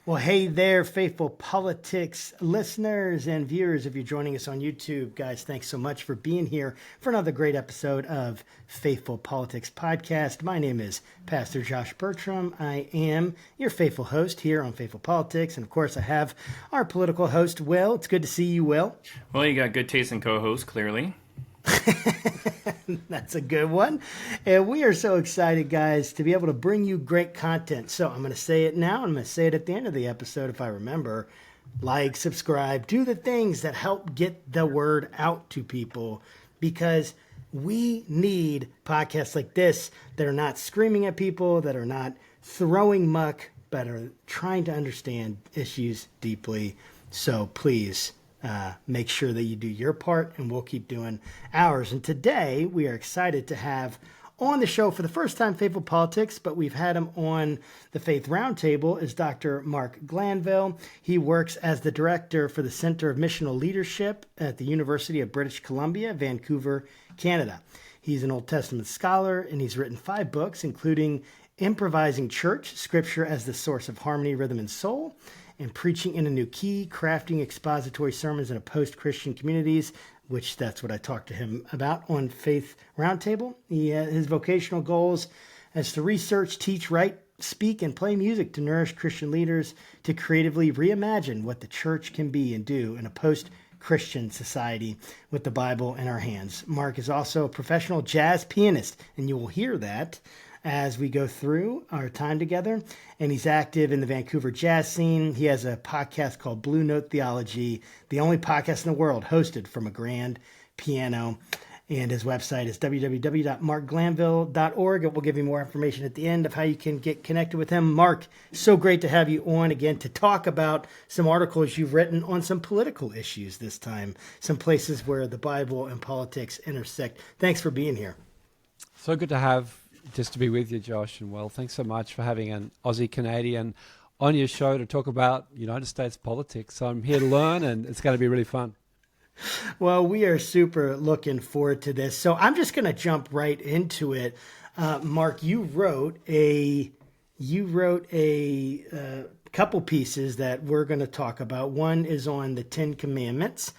Well, hey there, faithful politics listeners and viewers. If you're joining us on YouTube, guys, thanks so much for being here for another great episode of Faithful Politics Podcast. My name is Pastor Josh Bertram. I am your faithful host here on Faithful Politics. And of course, I have our political host, Will. It's good to see you, Will. Well, you got good taste in co-host, clearly. That's a good one. And we are so excited, guys, to be able to bring you great content. So I'm going to say it now. I'm going to say it at the end of the episode if I remember. Like, subscribe, do the things that help get the word out to people, because we need podcasts like this that are not screaming at people, that are not throwing muck, but are trying to understand issues deeply. So please, make sure that you do your part, and we'll keep doing ours. And today we are excited to have on the show for the first time Faithful Politics, but we've had him on the Faith Roundtable, is Dr. Mark Glanville. He works as the director for the Center of Missional Leadership at the University of British Columbia, Vancouver, Canada. He's an Old Testament scholar, and he's written 5 books, including Improvising Church, Scripture as the Source of Harmony, Rhythm, and Soul, and Preaching in a New Key, Crafting Expository Sermons in a Post-Christian Communities, which that's what I talked to him about on Faith Roundtable. His vocational goals is to research, teach, write, speak, and play music to nourish Christian leaders to creatively reimagine what the church can be and do in a post-Christian society with the Bible in our hands. Mark is also a professional jazz pianist, and you will hear that as we go through our time together. And he's active in the Vancouver jazz scene. He has a podcast called Blue Note Theology, the only podcast in the world hosted from a grand piano. And his website is www.markglanville.org. We'll give you more information at the end of how you can get connected with him. Mark, so great to have you on again to talk about some articles you've written on some political issues this time, some places where the Bible and politics intersect. Thanks for being here. So good to have just to be with you, Josh, and well, thanks so much for having an Aussie Canadian on your show to talk about United States politics. So I'm here to learn, and it's going to be really fun. Well, we are super looking forward to this. So I'm just going to jump right into it. Mark, you wrote a couple pieces that we're going to talk about. One is on the 10 Commandments,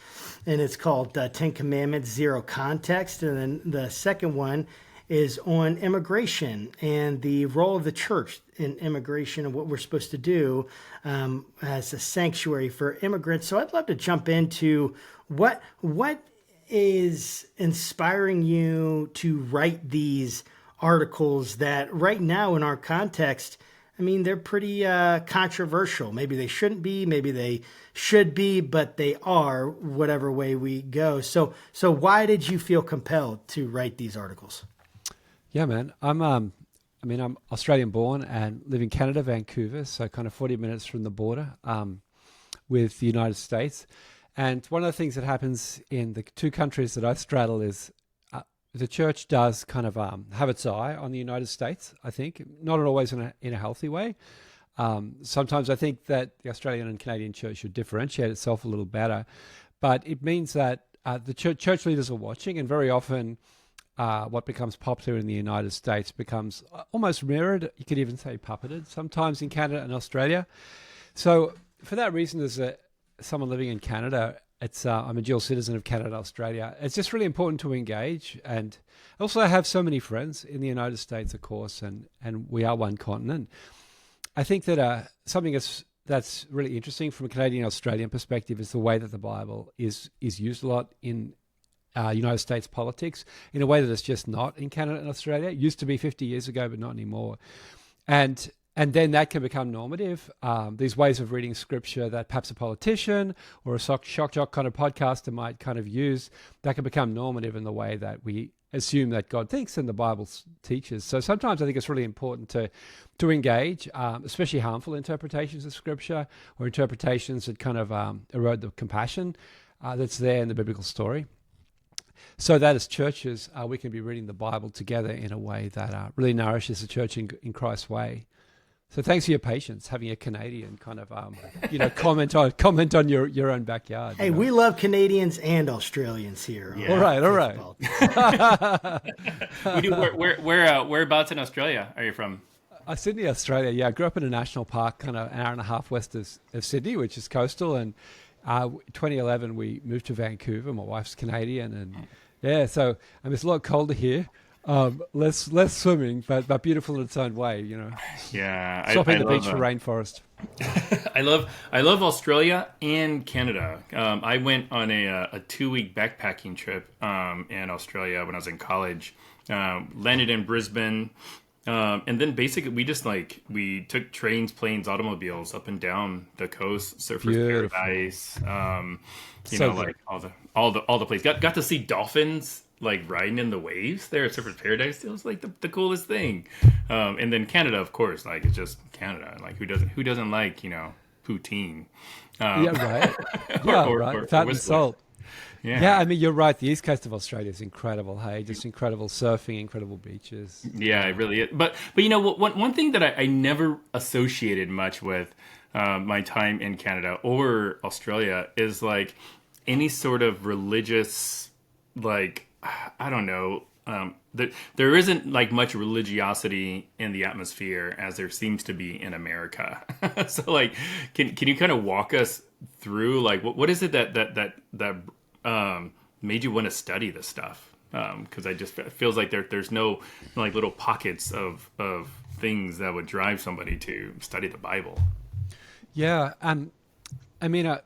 and it's called 10 Commandments, Zero Context. And then the second one is on immigration and the role of the church in immigration and what we're supposed to do as a sanctuary for immigrants. So I'd love to jump into what is inspiring you to write these articles that right now in our context, I mean, they're pretty controversial. Maybe they shouldn't be, maybe they should be, but they are, whatever way we go. So why did you feel compelled to write these articles? Yeah, man. I'm Australian born and live in Canada, Vancouver, so kind of 40 minutes from the border with the United States. And one of the things that happens in the two countries that I straddle is the church does kind of have its eye on the United States, I think, not always in a healthy way. Sometimes I think that the Australian and Canadian church should differentiate itself a little better. But it means that the church leaders are watching, and very often what becomes popular in the United States becomes almost mirrored. You could even say puppeted sometimes in Canada and Australia. So for that reason, as someone living in Canada, I'm a dual citizen of Canada and Australia. It's just really important to engage. And also I have so many friends in the United States, of course, and we are one continent. I think that something that's really interesting from a Canadian and Australian perspective is the way that the Bible is used a lot in United States politics in a way that it's just not in Canada and Australia. It used to be 50 years ago, but not anymore. And then that can become normative. These ways of reading scripture that perhaps a politician or a shock jock kind of podcaster might kind of use, that can become normative in the way that we assume that God thinks and the Bible teaches. So sometimes I think it's really important to engage, especially harmful interpretations of scripture or interpretations that kind of erode the compassion that's there in the biblical story. So that as churches, we can be reading the Bible together in a way that really nourishes the church in Christ's way. So thanks for your patience, having a Canadian kind of, comment on your own backyard. Hey, we love Canadians and Australians here. Yeah. All right. We do. Whereabouts in Australia are you from? Sydney, Australia. Yeah, I grew up in a national park, kind of an hour and a half west of Sydney, which is coastal. And 2011, we moved to Vancouver. My wife's Canadian, and yeah, so it's a lot colder here. Less swimming, but beautiful in its own way. Yeah, Swapping the beach for rainforest. I love Australia and Canada. I went on a 2-week backpacking trip in Australia when I was in college. Landed in Brisbane, and then basically we took trains, planes, automobiles up and down the coast, Surfers Paradise. Like all the places. Got to see dolphins like riding in the waves there at Surfers Paradise. It was like the coolest thing. And then Canada, of course, like it's just Canada. Like who doesn't like poutine? Right. Right. Fat and salt. Yeah, I mean, you're right. The east coast of Australia is incredible. Hey, just incredible surfing, incredible beaches. Yeah, it really is. But one thing that I never associated much with my time in Canada or Australia is like any sort of religious, like, I don't know. There isn't like much religiosity in the atmosphere as there seems to be in America. So like, can you kind of walk us through like what is it that made you want to study this stuff? Because it feels like there's no like little pockets of things that would drive somebody to study the Bible. Yeah, I mean, I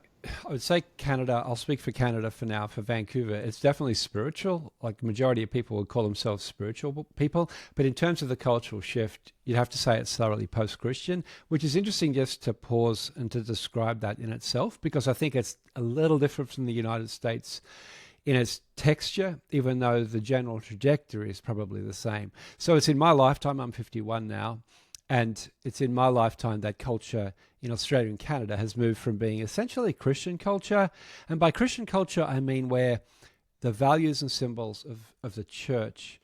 would say Canada. I'll speak for Canada for now. For Vancouver, it's definitely spiritual. Like the majority of people would call themselves spiritual people. But in terms of the cultural shift, you'd have to say it's thoroughly post-Christian, which is interesting just to pause and to describe that in itself, because I think it's a little different from the United States in its texture, even though the general trajectory is probably the same. So it's in my lifetime, I'm 51 now, and it's in my lifetime that culture in Australia and Canada has moved from being essentially Christian culture. And by Christian culture, I mean where the values and symbols of the church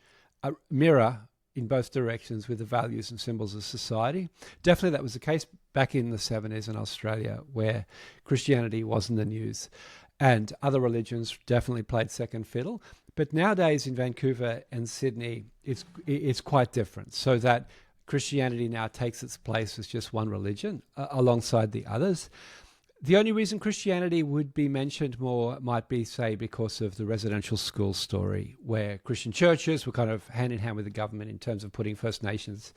mirror in both directions with the values and symbols of society. Definitely that was the case back in the 70s in Australia, where Christianity wasn't the news. And other religions definitely played second fiddle. But nowadays in Vancouver and Sydney, it's quite different. So that Christianity now takes its place as just one religion alongside the others. The only reason Christianity would be mentioned more might be, say, because of the residential school story, where Christian churches were kind of hand in hand with the government in terms of putting First Nations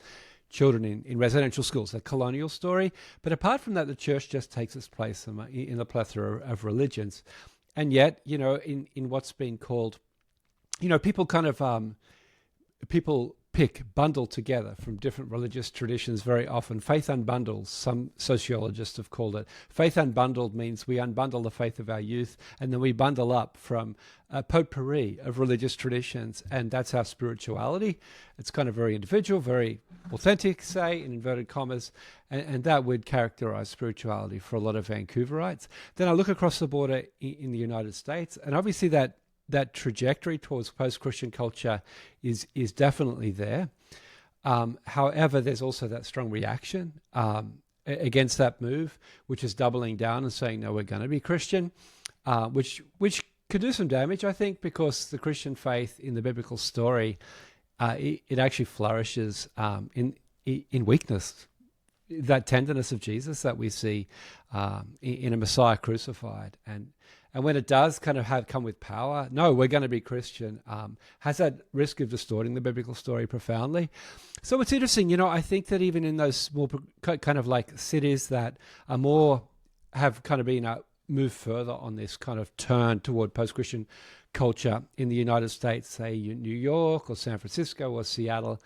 children in residential schools, a colonial story. But apart from that, the church just takes its place in the plethora of religions. And yet, in what's been called, people kind of, people bundle together from different religious traditions very often. Faith unbundles, some sociologists have called it. Faith unbundled means we unbundle the faith of our youth and then we bundle up from a potpourri of religious traditions, and that's our spirituality. It's kind of very individual, very authentic, say, in inverted commas, and that would characterize spirituality for a lot of Vancouverites. Then I look across the border in the United States, and obviously that trajectory towards post-Christian culture is definitely there. However, there's also that strong reaction against that move, which is doubling down and saying, no, we're going to be Christian, which could do some damage, I think, because the Christian faith in the biblical story, it actually flourishes in weakness. That tenderness of Jesus that we see in a Messiah crucified. And when it does kind of come with power, no, we're going to be Christian, has that risk of distorting the biblical story profoundly. So it's interesting, I think that even in those small kind of like cities that are more, have kind of been moved further on this kind of turn toward post-Christian culture in the United States, say New York or San Francisco or Seattle,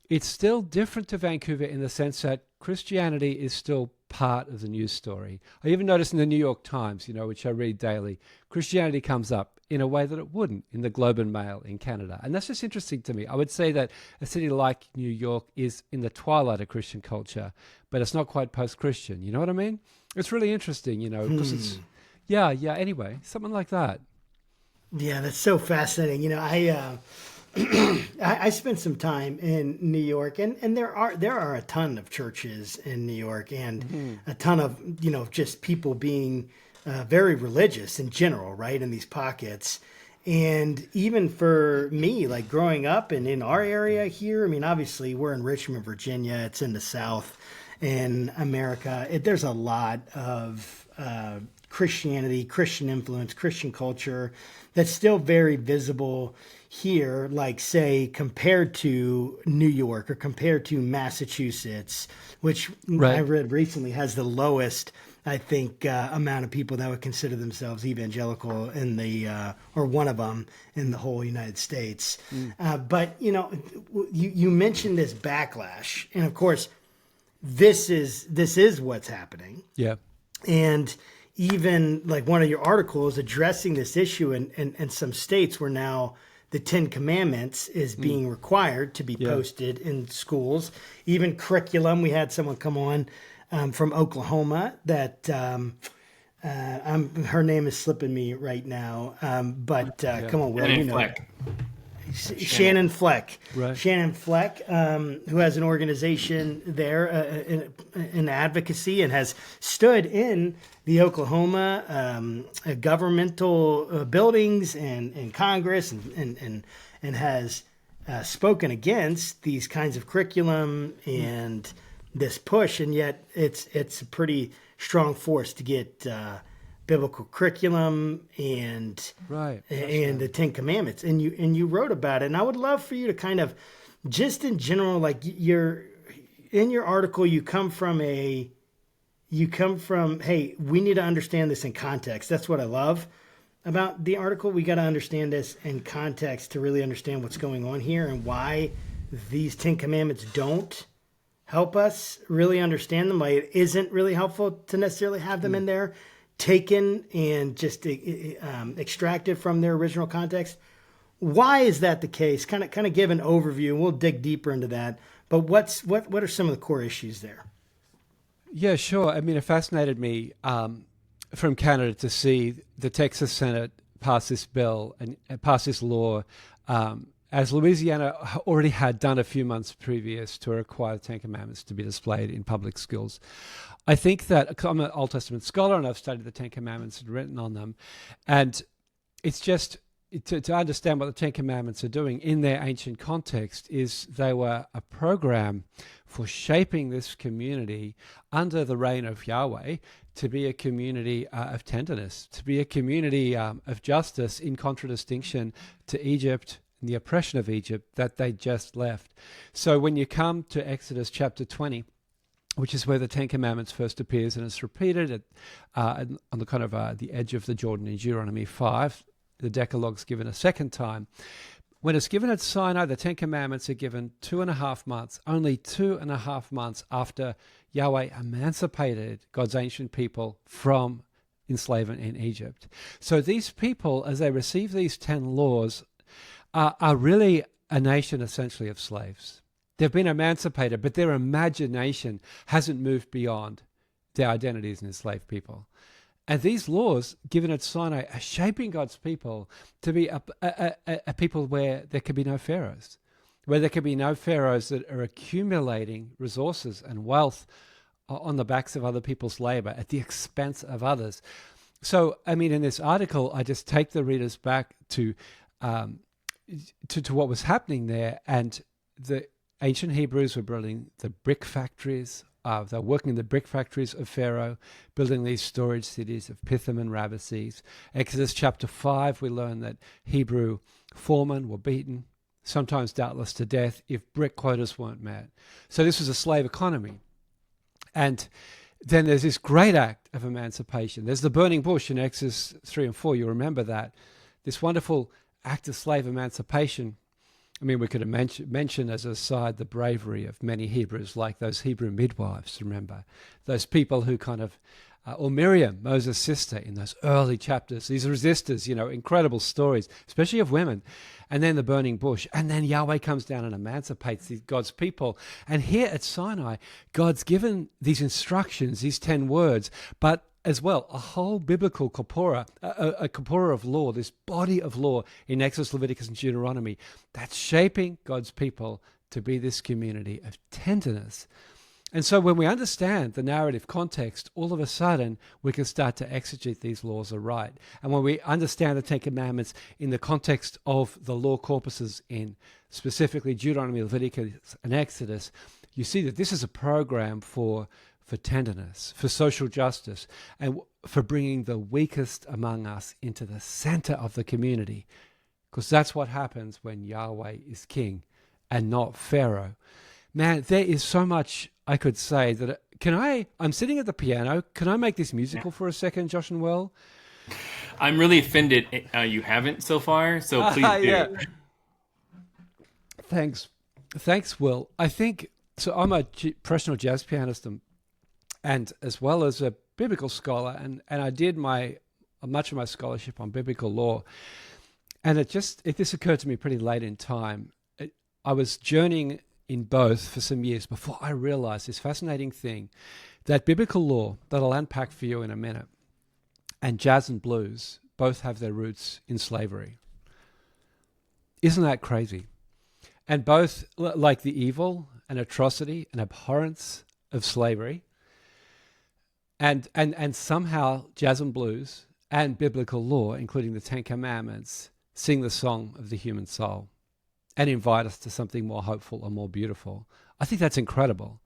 it's still different to Vancouver in the sense that Christianity is still part of the news story. I even noticed in the New York Times, which I read daily, Christianity comes up in a way that it wouldn't in the Globe and Mail in Canada. And that's just interesting to me. I would say that a city like New York is in the twilight of Christian culture, but it's not quite post-Christian. You know what I mean? It's really interesting, because it's, anyway, something like that. Yeah, that's so fascinating. I spent some time in New York, and there are a ton of churches in New York, and a ton of just people being very religious in general, right, in these pockets. And even for me, like growing up and in our area here, I mean, obviously we're in Richmond, Virginia. It's in the South in America. There's a lot of Christianity, Christian influence, Christian culture that's still very visible here, like say compared to New York or compared to Massachusetts, which I read recently has the lowest, I think, amount of people that would consider themselves evangelical in the, or one of them in the whole United States. But, you know, you mentioned this backlash, and of course, this is what's happening. Yeah. And even like one of your articles addressing this issue in some states where now the 10 Commandments is being required to be posted in schools, even curriculum. We had someone come on from Oklahoma that her name is slipping me right now. But come on, Will, you know. Fleck. Shannon Fleck. Right. Shannon Fleck, who has an organization there in advocacy and has stood in the Oklahoma governmental buildings and Congress and has spoken against these kinds of curriculum and this push, and yet it's a pretty strong force to get biblical curriculum and the 10 Commandments, and you wrote about it, and I would love for you to kind of just in general, like in your article, you come from hey, we need to understand this in context. That's what I love about the article. We got to understand this in context to really understand what's going on here and why these 10 Commandments don't help us really understand them, why it isn't really helpful to necessarily have them in there, taken and just extracted from their original context. Why is that the case? Kind of give an overview, and we'll dig deeper into that. But what are some of the core issues there? Yeah, sure. I mean, it fascinated me from Canada to see the Texas Senate pass this bill and pass this law, as Louisiana already had done a few months previous to require the 10 Commandments to be displayed in public schools. I think that I'm an Old Testament scholar and I've studied the 10 Commandments and written on them. And it's just to understand what the 10 Commandments are doing in their ancient context is they were a program for shaping this community under the reign of Yahweh to be a community of tenderness, to be a community of justice in contradistinction to Egypt and the oppression of Egypt that they just left. So when you come to Exodus chapter 20, which is where the 10 Commandments first appears, and it's repeated on the kind of the edge of the Jordan in Deuteronomy 5, the Decalogue's given a second time. When it's given at Sinai, the 10 Commandments are given 2.5 months, only 2.5 months after Yahweh emancipated God's ancient people from enslavement in Egypt. So these people, as they receive these 10 laws, are really a nation essentially of slaves. They've been emancipated, but their imagination hasn't moved beyond their identity as an enslaved people. And these laws given at Sinai are shaping God's people to be a people where there can be no pharaohs, where there can be no pharaohs that are accumulating resources and wealth on the backs of other people's labor at the expense of others. So, I mean, in this article, I just take the readers back to what was happening there, and the ancient Hebrews were building the brick factories. They're working in the brick factories of Pharaoh, building these storage cities of Pithom and Ramesses. Exodus chapter 5, we learn that Hebrew foremen were beaten, sometimes doubtless to death, if brick quotas weren't met. So this was a slave economy. And then there's this great act of emancipation. There's the burning bush in Exodus 3 and 4. You remember that. This wonderful act of slave emancipation. I mean, we could mention as a side the bravery of many Hebrews, like those Hebrew midwives, remember? Those people who kind of, or Miriam, Moses' sister, in those early chapters, these resistors, incredible stories, especially of women. And then the burning bush. And then Yahweh comes down and emancipates God's people. And here at Sinai, God's given these instructions, these 10 words, but as well, a whole biblical corpora, a corpora of law, this body of law in Exodus, Leviticus, and Deuteronomy, that's shaping God's people to be this community of tenderness. And so when we understand the narrative context, all of a sudden we can start to exegete these laws aright. And when we understand the Ten Commandments in the context of the law corpuses in specifically Deuteronomy, Leviticus, and Exodus, you see that this is a program for tenderness, for social justice, and for bringing the weakest among us into the center of the community. Because that's what happens when Yahweh is king and not Pharaoh. Man, there is so much I could say that I'm sitting at the piano. Can I make this musical for a second, Josh and Will? I'm really offended you haven't so far, so please do. Yeah. Thanks, Will. I think, so I'm a professional jazz pianist and as well as a biblical scholar, and I did much of my scholarship on biblical law. And this occurred to me pretty late in time. I was journeying in both for some years before I realized this fascinating thing, that biblical law, that I'll unpack for you in a minute, and jazz and blues both have their roots in slavery. Isn't that crazy? And both, like the evil and atrocity and abhorrence of slavery, and somehow jazz and blues and biblical law, including the Ten Commandments, sing the song of the human soul and invite us to something more hopeful and more beautiful. I think that's incredible.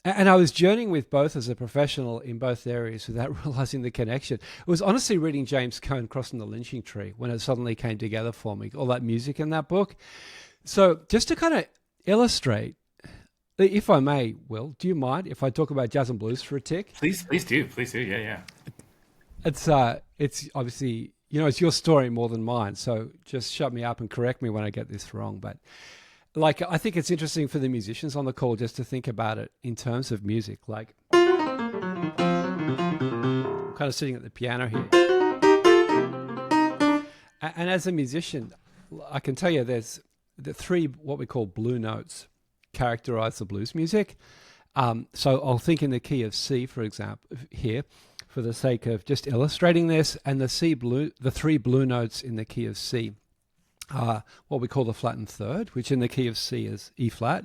And I was journeying with both as a professional in both areas without realizing the connection. It was honestly reading James Cone, Crossing the Lynching Tree, when it suddenly came together for me, all that music in that book. So just to kind of illustrate, if I may, Will, do you mind if I talk about jazz and blues for a tick? Please do. Yeah. It's obviously, it's your story more than mine, so just shut me up and correct me when I get this wrong. But I think it's interesting for the musicians on the call just to think about it in terms of music. Like, I'm kind of sitting at the piano here. And as a musician, I can tell you there's the three what we call blue notes characterize the blues music. So I'll think in the key of C, for example, here, for the sake of just illustrating this, and the three blue notes in the key of C are what we call the flattened third, which in the key of C is E flat.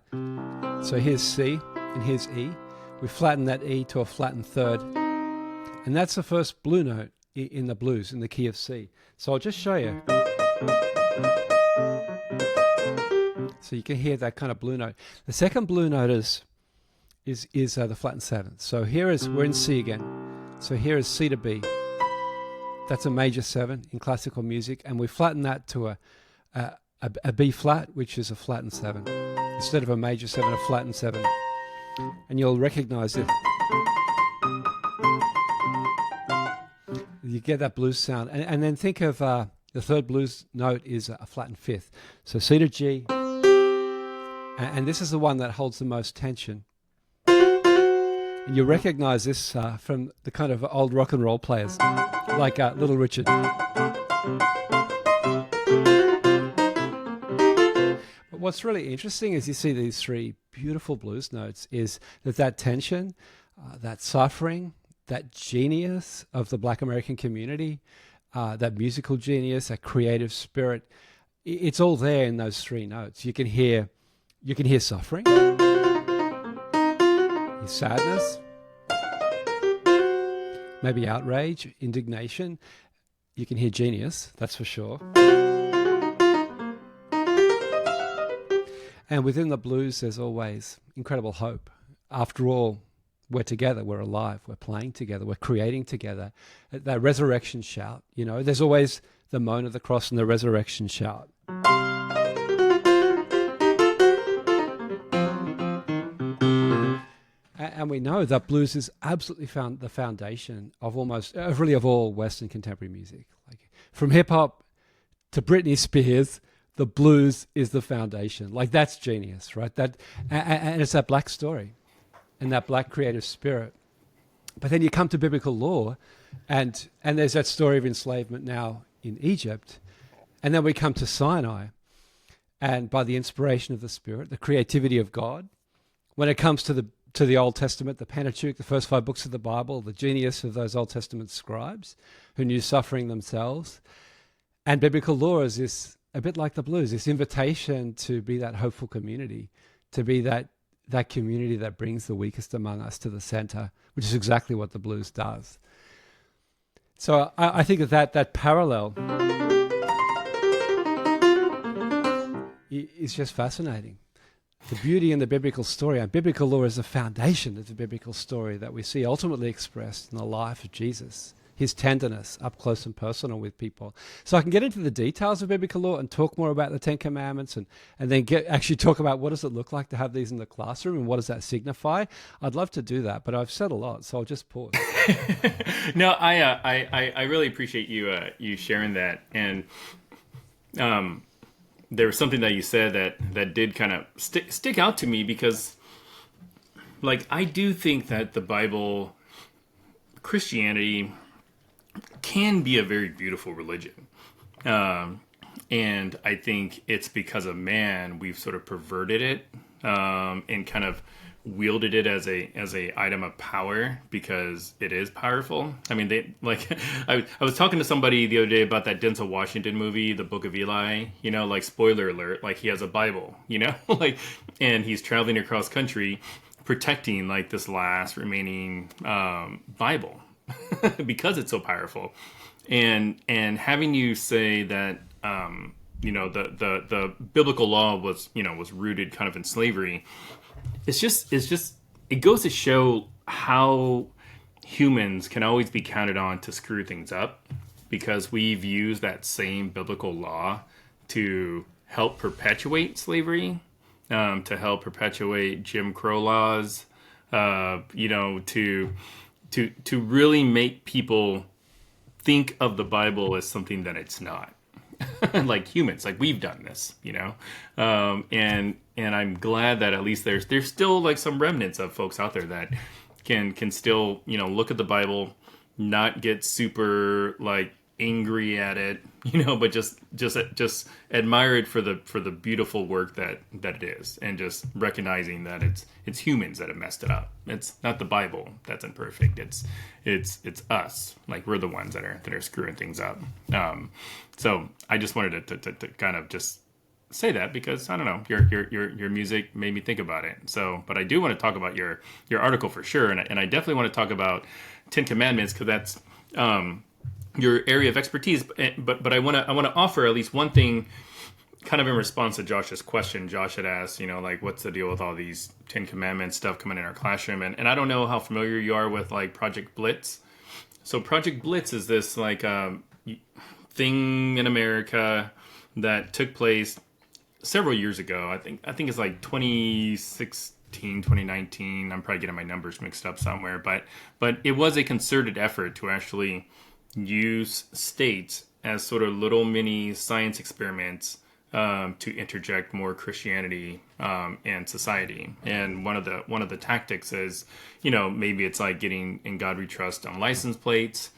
So here's C and here's E. We flatten that E to a flattened third, and that's the first blue note in the blues in the key of C. So I'll just show you. So you can hear that kind of blue note. The second blue note is the flattened seventh. So we're in C again. So here is C to B. That's a major seven in classical music, and we flatten that to a B flat, which is a flattened seven. Instead of a major seven, a flattened seven. And you'll recognize it. You get that blues sound. And then think of the third blues note is a flattened fifth. So C to G. And this is the one that holds the most tension. And you recognize this from the kind of old rock and roll players, like Little Richard. But what's really interesting is you see these three beautiful blues notes is that tension, that suffering, that genius of the Black American community, that musical genius, that creative spirit, it's all there in those three notes. You can hear suffering, sadness, maybe outrage, indignation. You can hear genius, that's for sure. And within the blues, there's always incredible hope. After all, we're together, we're alive, we're playing together, we're creating together. That resurrection shout, there's always the moan of the cross and the resurrection shout. And we know that blues is absolutely the foundation of all Western contemporary music. Like from hip hop to Britney Spears, the blues is the foundation. Like that's genius, right? And it's that black story and that black creative spirit. But then you come to biblical law, and there's that story of enslavement now in Egypt, and then we come to Sinai, and by the inspiration of the Spirit, the creativity of God, when it comes to the Old Testament, the Pentateuch, the first 5 books of the Bible, the genius of those Old Testament scribes who knew suffering themselves. And biblical law is this, a bit like the blues, this invitation to be that hopeful community, to be that that community that brings the weakest among us to the center, which is exactly what the blues does. So I think that parallel is just fascinating. The beauty in the biblical story, and biblical law is the foundation of the biblical story that we see ultimately expressed in the life of Jesus. His tenderness up close and personal with people. So I can get into the details of biblical law and talk more about the Ten Commandments and then actually talk about what does it look like to have these in the classroom and what does that signify. I'd love to do that, but I've said a lot, so I'll just pause. No, I really appreciate you sharing that. And there was something that you said that did kind of stick out to me, because like I do think that the Bible, Christianity, can be a very beautiful religion. And I think it's because of man, we've sort of perverted it and kind of wielded it as a item of power because it is powerful. I mean, I was talking to somebody the other day about that Denzel Washington movie, The Book of Eli, like spoiler alert, like he has a Bible, like, and he's traveling across country protecting like this last remaining Bible. Because it's so powerful, and having you say that the biblical law was rooted kind of in slavery, it's just it goes to show how humans can always be counted on to screw things up, because we've used that same biblical law to help perpetuate slavery, to help perpetuate Jim Crow laws, to really make people think of the Bible as something that it's not. Like humans, like we've done this, and I'm glad that at least there's still like some remnants of folks out there that can still look at the Bible, not get super like angry at it, but just admire it for the beautiful work that it is, and just recognizing that it's humans that have messed it up. It's not the Bible that's imperfect. It's us. Like we're the ones that are screwing things up. So I just wanted to kind of just say that, because I don't know, your music made me think about it. So, but I do want to talk about your article for sure, and I definitely want to talk about Ten Commandments, because that's your area of expertise. But I want to offer at least one thing, kind of in response to Josh's question. Josh had asked, like, what's the deal with all these Ten Commandments stuff coming in our classroom? And I don't know how familiar you are with like Project Blitz. So Project Blitz is this like thing in America that took place several years ago. I think it's like 2016, 2019. I'm probably getting my numbers mixed up somewhere, but it was a concerted effort to actually use states as sort of little mini science experiments to interject more Christianity in society. And one of the tactics is, maybe it's like getting "In God We Trust" on license plates.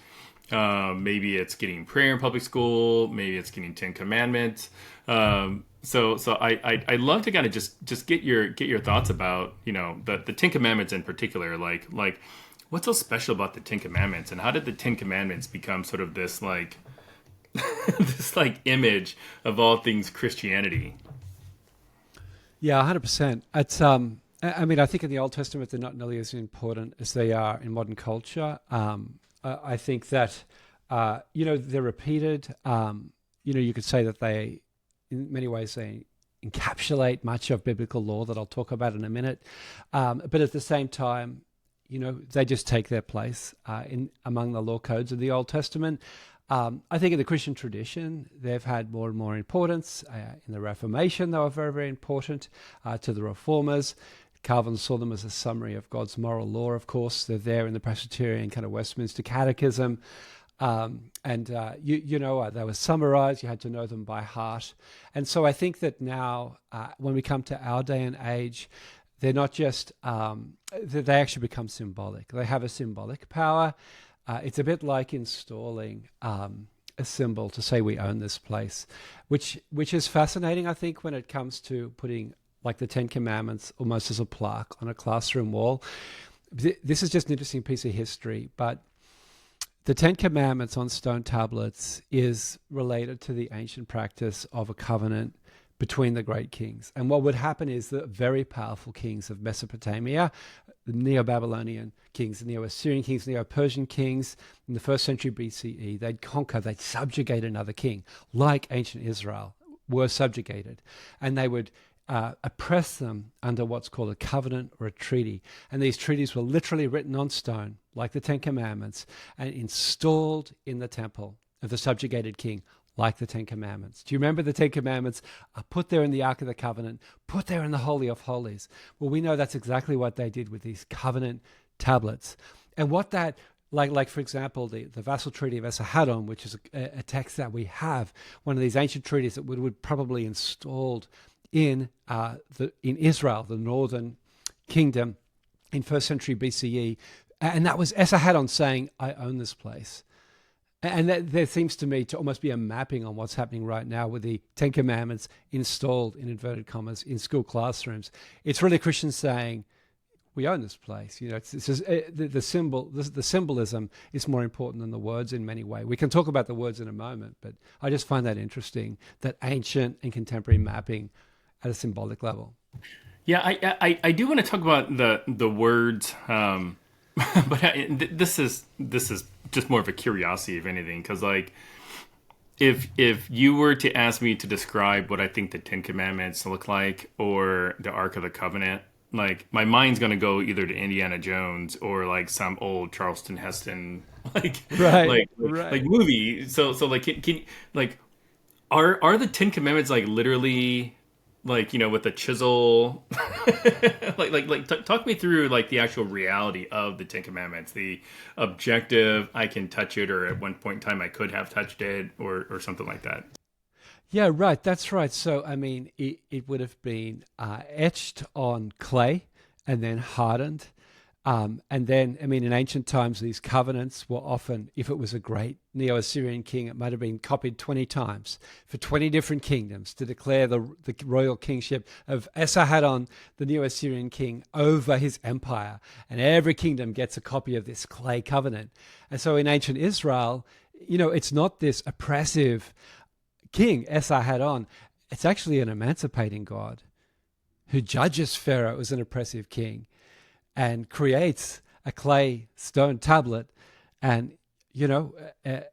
Maybe it's getting prayer in public school. Maybe it's getting Ten Commandments. So I love to kind of just get your thoughts about the Ten Commandments in particular. Like what's so special about the Ten Commandments, and how did the Ten Commandments become sort of this like this like image of all things Christianity? Yeah, 100%. It's I mean, I think in the Old Testament they're not nearly as important as they are in modern culture. I think that they're repeated. You could say that they, in many ways, they encapsulate much of biblical law that I'll talk about in a minute. But at the same time, they just take their place in among the law codes of the Old Testament. I think in the Christian tradition, they've had more and more importance. In the Reformation, they were very, very important to the Reformers. Calvin saw them as a summary of God's moral law, of course. They're there in the Presbyterian kind of Westminster Catechism. They were summarized. You had to know them by heart. And so I think that now, when we come to our day and age, they're not just, they actually become symbolic. They have a symbolic power. It's a bit like installing a symbol to say we own this place, which is fascinating, I think, when it comes to putting like the Ten Commandments almost as a plaque on a classroom wall. This is just an interesting piece of history, but the Ten Commandments on stone tablets is related to the ancient practice of a covenant between the great kings. And what would happen is the very powerful kings of Mesopotamia, the Neo-Babylonian kings, the Neo-Assyrian kings, the Neo-Persian kings in the 1st century BCE, they'd conquer, they'd subjugate another king, like ancient Israel were subjugated. And they would oppress them under what's called a covenant or a treaty. And these treaties were literally written on stone, like the Ten Commandments, and installed in the temple of the subjugated king, like the Ten Commandments. Do you remember the Ten Commandments are put there in the Ark of the Covenant, put there in the Holy of Holies? Well, we know that's exactly what they did with these covenant tablets. And what that, like for example, the Vassal Treaty of Esarhaddon, which is a text that we have, one of these ancient treaties that would probably installed in Israel, the northern kingdom, in 1st century BCE. And that was Esarhaddon saying, I own this place. And there seems to me to almost be a mapping on what's happening right now with the Ten Commandments installed, in inverted commas, in school classrooms. It's really Christians saying, we own this place. You know, it's the symbolism is more important than the words in many ways. We can talk about the words in a moment, but I just find that interesting, that ancient and contemporary mapping at a symbolic level. Yeah, I do want to talk about the words, but this is just more of a curiosity, if anything, because like if you were to ask me to describe what I think the Ten Commandments look like or the Ark of the Covenant, like my mind's gonna go either to Indiana Jones or like some old Charleston Heston like movie. So like can like are the Ten Commandments like literally like, you know, with a chisel, talk me through like the actual reality of the Ten Commandments, the objective, I can touch it, or at one point in time I could have touched it, or something like that. Yeah, right. That's right. So, I mean, it would have been etched on clay and then hardened. And then, I mean, in ancient times, these covenants were often, if it was a great Neo-Assyrian king, it might have been copied 20 times for 20 different kingdoms to declare the royal kingship of Esarhaddon, the Neo-Assyrian king, over his empire. And every kingdom gets a copy of this clay covenant. And so in ancient Israel, you know, it's not this oppressive king, Esarhaddon. It's actually an emancipating God who judges Pharaoh as an oppressive king and creates a clay stone tablet and, you know,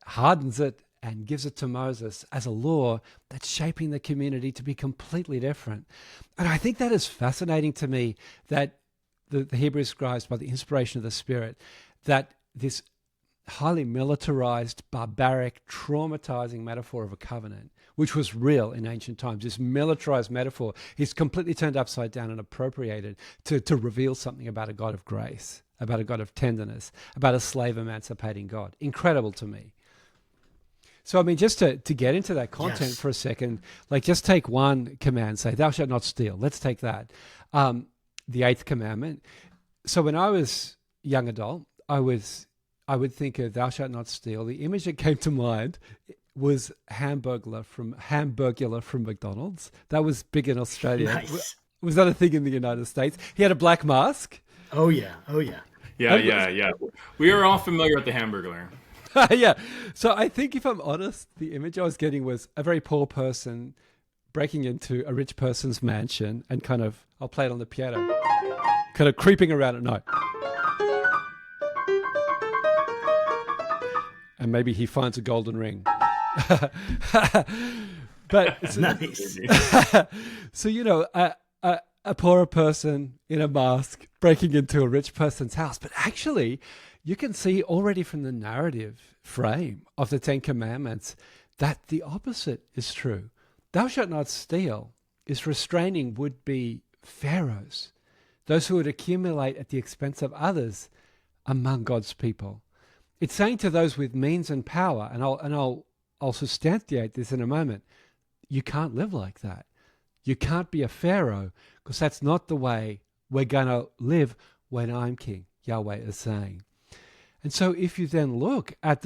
hardens it and gives it to Moses as a law that's shaping the community to be completely different. And I think that is fascinating to me, that the Hebrew scribes, by the inspiration of the Spirit, that this highly militarized, barbaric, traumatizing metaphor of a covenant, which was real in ancient times, this militarized metaphor is completely turned upside down and appropriated to reveal something about a God of grace, about a God of tenderness, about a slave emancipating God. Incredible to me. So, I mean, just to get into that content for a second, like just take one command, say, thou shalt not steal. Let's take that. The 8th commandment. So when I was a young adult, I would think of thou shalt not steal. The image that came to mind was Hamburglar from McDonald's. That was big in Australia. Nice. Was that a thing in the United States? He had a black mask. Oh yeah. Yeah. We are all familiar with the Hamburglar. Yeah. So I think, if I'm honest, the image I was getting was a very poor person breaking into a rich person's mansion and kind of, I'll play it on the piano, kind of creeping around at night. And maybe he finds a golden ring. But Nice. So, you know, a poorer person in a mask breaking into a rich person's house. But actually, you can see already from the narrative frame of the Ten Commandments that the opposite is true. Thou shalt not steal is restraining would-be pharaohs, those who would accumulate at the expense of others among God's people. It's saying to those with means and power, and I'll substantiate this in a moment, you can't live like that. You can't be a pharaoh, because that's not the way we're going to live when I'm king, Yahweh is saying. And so if you then look at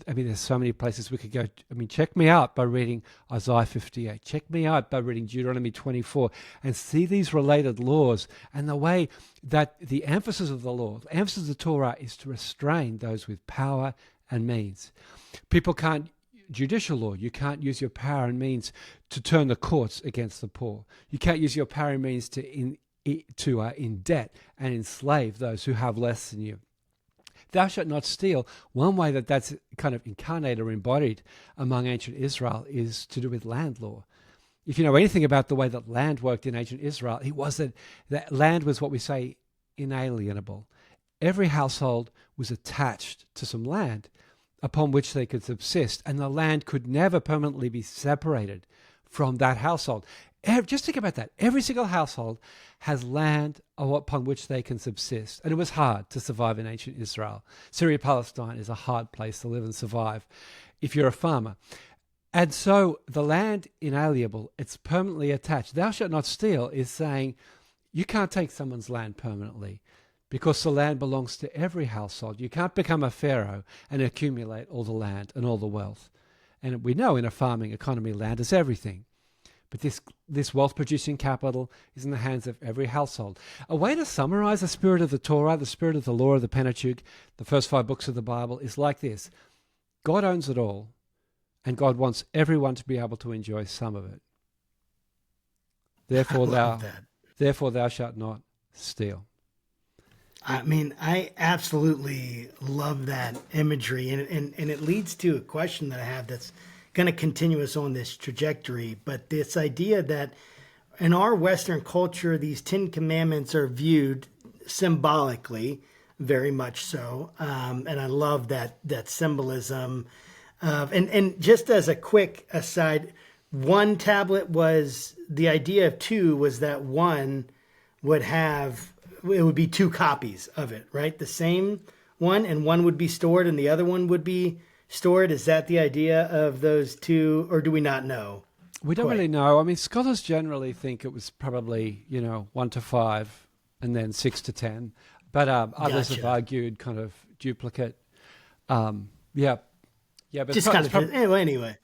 there's so many places we could go. I mean, check me out by reading Isaiah 58. Check me out by reading Deuteronomy 24 and see these related laws and the way that the emphasis of the law, the emphasis of the Torah is to restrain those with power and means. People can't judicial law. You can't use your power and means to turn the courts against the poor. You can't use your power and means to in debt and enslave those who have less than you. Thou shalt not steal. One way that's kind of incarnated or embodied among ancient Israel is to do with land law. If you know anything about the way that land worked in ancient Israel, it was that land was what we say inalienable. Every household was attached to some land upon which they could subsist, and the land could never permanently be separated from that household. Just think about that. Every single household has land upon which they can subsist. And it was hard to survive in ancient Israel. Syria, Palestine is a hard place to live and survive if you're a farmer. And so the land inalienable, it's permanently attached. Thou shalt not steal is saying you can't take someone's land permanently because the land belongs to every household. You can't become a Pharaoh and accumulate all the land and all the wealth. And we know in a farming economy, land is everything. But this wealth-producing capital is in the hands of every household. A way to summarize the spirit of the Torah, the spirit of the law of the Pentateuch, the first 5 books of the Bible, is like this. God owns it all, and God wants everyone to be able to enjoy some of it. Therefore thou shalt not steal. I mean, I absolutely love that imagery, and it leads to a question that I have that's going to continue us on this trajectory. But this idea that in our Western culture, these 10 commandments are viewed symbolically, very much so. And I love that symbolism. And just as a quick aside, one tablet was, the idea of 2 was that one would have, it would be 2 copies of it, right? The same one, and one would be stored and the other one would be stored. Is that the idea of those 2, or do we not know? We don't really know. I mean, scholars generally think it was probably, 1 to 5 and then 6 to 10. But others have argued kind of duplicate. But just kind of anyway.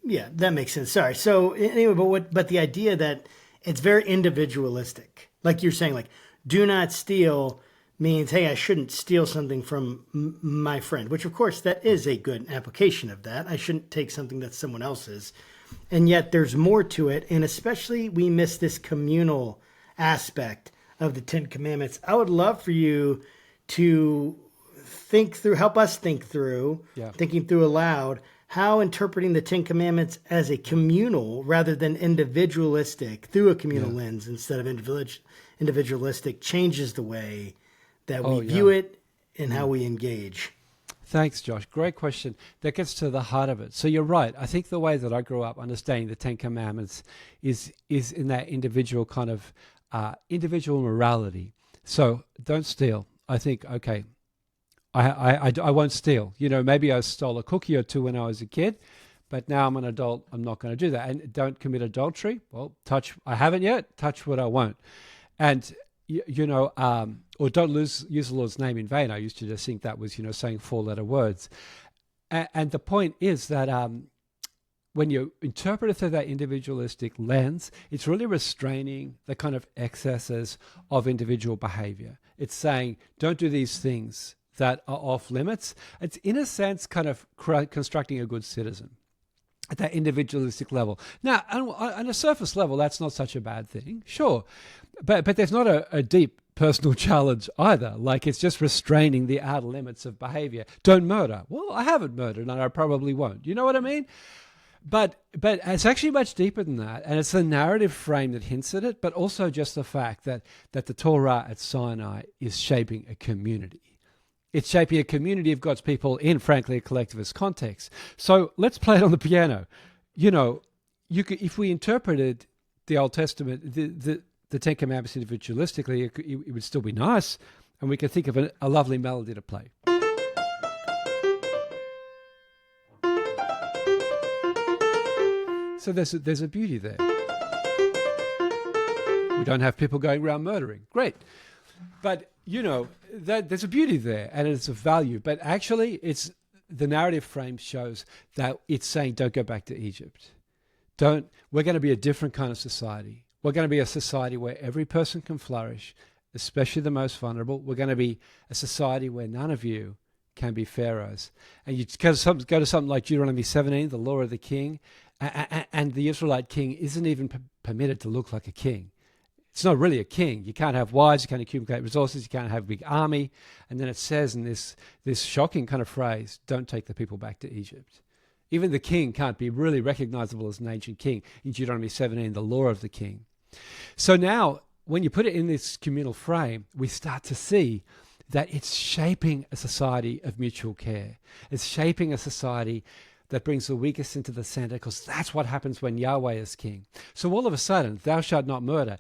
Yeah, that makes sense. Sorry. So anyway, but the idea that it's very individualistic, like you're saying, like do not steal means, hey, I shouldn't steal something from my friend, which of course that is a good application of that. I shouldn't take something that's someone else's. And yet there's more to it. And especially we miss this communal aspect of the 10 Commandments. I would love for you to help us think through, thinking through aloud, how interpreting the 10 Commandments as a communal rather than individualistic through a communal lens instead of individualistic changes the way that we view it and how we engage. Thanks, Josh. Great question. That gets to the heart of it. So you're right. I think the way that I grew up understanding the 10 Commandments is in that individual kind of individual morality. So don't steal. I think, okay, I won't steal. Maybe I stole a cookie or 2 when I was a kid, but now I'm an adult. I'm not going to do that. And don't commit adultery. Well, I haven't yet. Touch what I won't. And or don't use the Lord's name in vain. I used to just think that was, saying 4-letter words. And the point is that when you interpret it through that individualistic lens, it's really restraining the kind of excesses of individual behavior. It's saying, don't do these things that are off limits. It's, in a sense, kind of constructing a good citizen at that individualistic level. Now, on a surface level, that's not such a bad thing, sure. But there's not a deep personal challenge either. Like, it's just restraining the outer limits of behavior. Don't murder. Well, I haven't murdered and I probably won't. You know what I mean? But it's actually much deeper than that. And it's the narrative frame that hints at it, but also just the fact that the Torah at Sinai is shaping a community. It's shaping a community of God's people in, frankly, a collectivist context. So let's play it on the piano. If we interpreted the Old Testament, the 10 Commandments individualistically, it would still be nice, and we could think of a lovely melody to play. So there's a beauty there. We don't have people going around murdering. Great. But, that there's a beauty there, and it's of value. But actually, the narrative frame shows that it's saying, don't go back to Egypt. We're going to be a different kind of society. We're going to be a society where every person can flourish, especially the most vulnerable. We're going to be a society where none of you can be Pharaoh's. And you go to something like Deuteronomy 17, the law of the king, and the Israelite king isn't even permitted to look like a king. It's not really a king. You can't have wives, you can't accumulate resources, you can't have a big army. And then it says in this shocking kind of phrase, don't take the people back to Egypt. Even the king can't be really recognizable as an ancient king in Deuteronomy 17, the law of the king. So now, when you put it in this communal frame, we start to see that it's shaping a society of mutual care. It's shaping a society that brings the weakest into the center, because that's what happens when Yahweh is king. So all of a sudden, thou shalt not murder,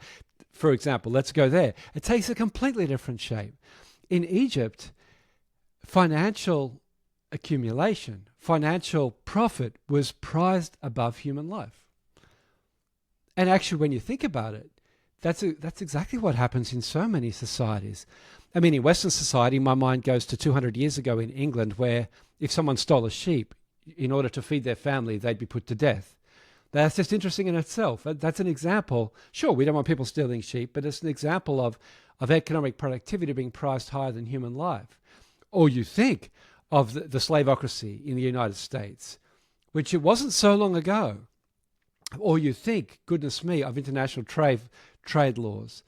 for example, let's go there. It takes a completely different shape. In Egypt, financial accumulation, financial profit was prized above human life. And actually, when you think about it, that's exactly what happens in so many societies. I mean, in Western society, my mind goes to 200 years ago in England, where if someone stole a sheep, in order to feed their family, they'd be put to death. That's just interesting in itself. That's an example. Sure, we don't want people stealing sheep, but it's an example of economic productivity being priced higher than human life. Or you think of the slaveocracy in the United States, which it wasn't so long ago. Or you think, goodness me, of international trade laws.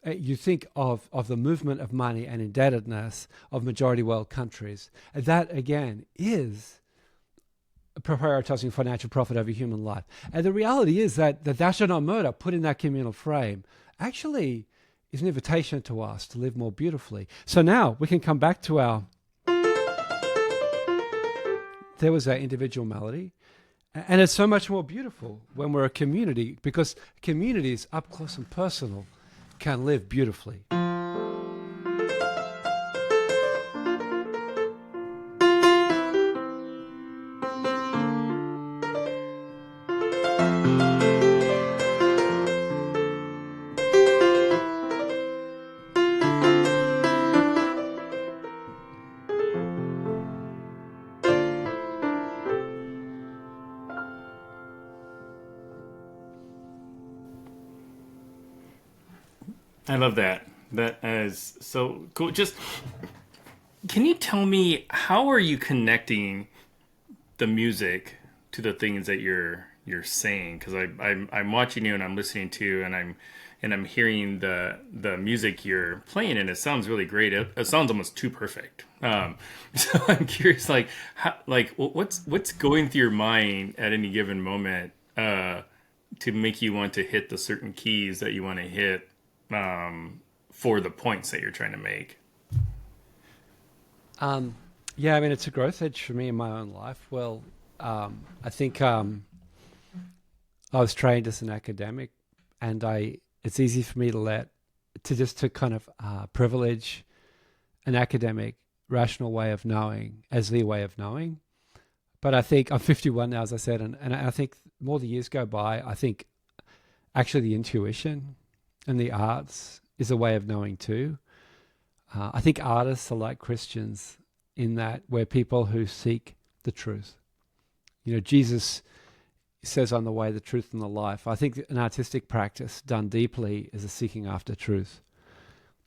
You think of the movement of money and indebtedness of majority world countries. And that, again, is prioritizing financial profit over human life. And the reality is that thou shalt not murder, put in that communal frame, actually is an invitation to us to live more beautifully. So now we can come back to there was our individual melody. And it's so much more beautiful when we're a community, because communities up close and personal can live beautifully. I love that. That is so cool. Just, can you tell me, how are you connecting the music to the things that you're saying? Because I'm watching you and I'm listening to you, and I'm hearing the music you're playing, and it sounds really great. It sounds almost too perfect. So I'm curious, what's going through your mind at any given moment to make you want to hit the certain keys that you want to hit for the points that you're trying to make? Yeah, I mean, it's a growth edge for me in my own life. Well, I think I was trained as an academic, and it's easy for me to kind of privilege an academic, rational way of knowing as the way of knowing. But I think I'm 51 now, as I said, and I think more the years go by, I think actually the intuition and the arts is a way of knowing too. I think artists are like Christians in that we're people who seek the truth. You know, Jesus says, "I'm the way, the truth, and the life." I think an artistic practice done deeply is a seeking after truth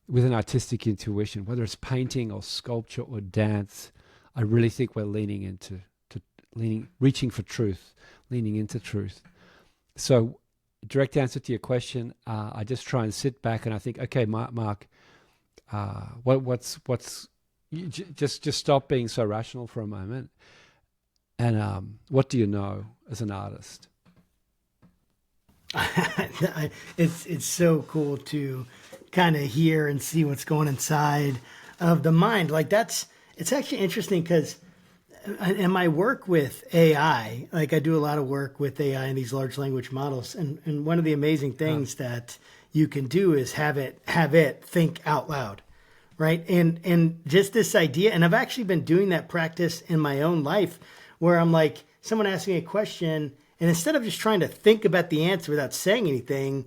with an artistic intuition, whether it's painting or sculpture or dance. I really think we're reaching for truth, leaning into truth. So, direct answer to your question, I just try and sit back and I think, okay, Mark, just stop being so rational for a moment, and what do you know as an artist? It's so cool to kind of hear and see what's going inside of the mind. It's actually interesting because in my work with AI, I do a lot of work with AI and these large language models. And one of the amazing things that you can do is have it think out loud, right? And just this idea, and I've actually been doing that practice in my own life where I'm like, someone asks me a question, and instead of just trying to think about the answer without saying anything,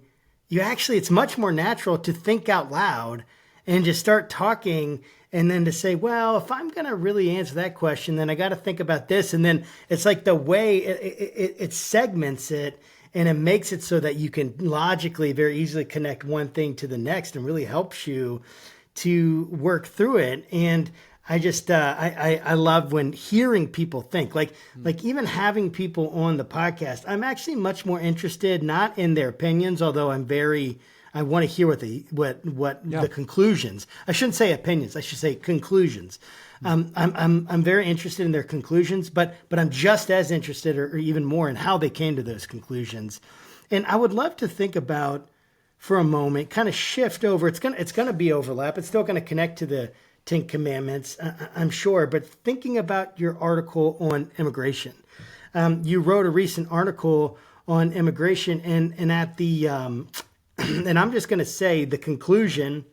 it's much more natural to think out loud and just start talking, and then to say, well, if I'm going to really answer that question, then I got to think about this. And then it's like the way it segments it, and it makes it so that you can logically very easily connect one thing to the next, and really helps you to work through it. And I just I love when hearing people think, like even having people on the podcast. I'm actually much more interested not in their opinions, although I want to hear what the conclusions. I shouldn't say opinions. I should say conclusions. I'm very interested in their conclusions, but I'm just as interested, or even more, in how they came to those conclusions. And I would love to think about, for a moment, kind of shift over. It's gonna be overlap. It's still gonna connect to the Ten Commandments, I'm sure. But thinking about your article on immigration, you wrote a recent article on immigration, and at the and I'm just gonna say the conclusion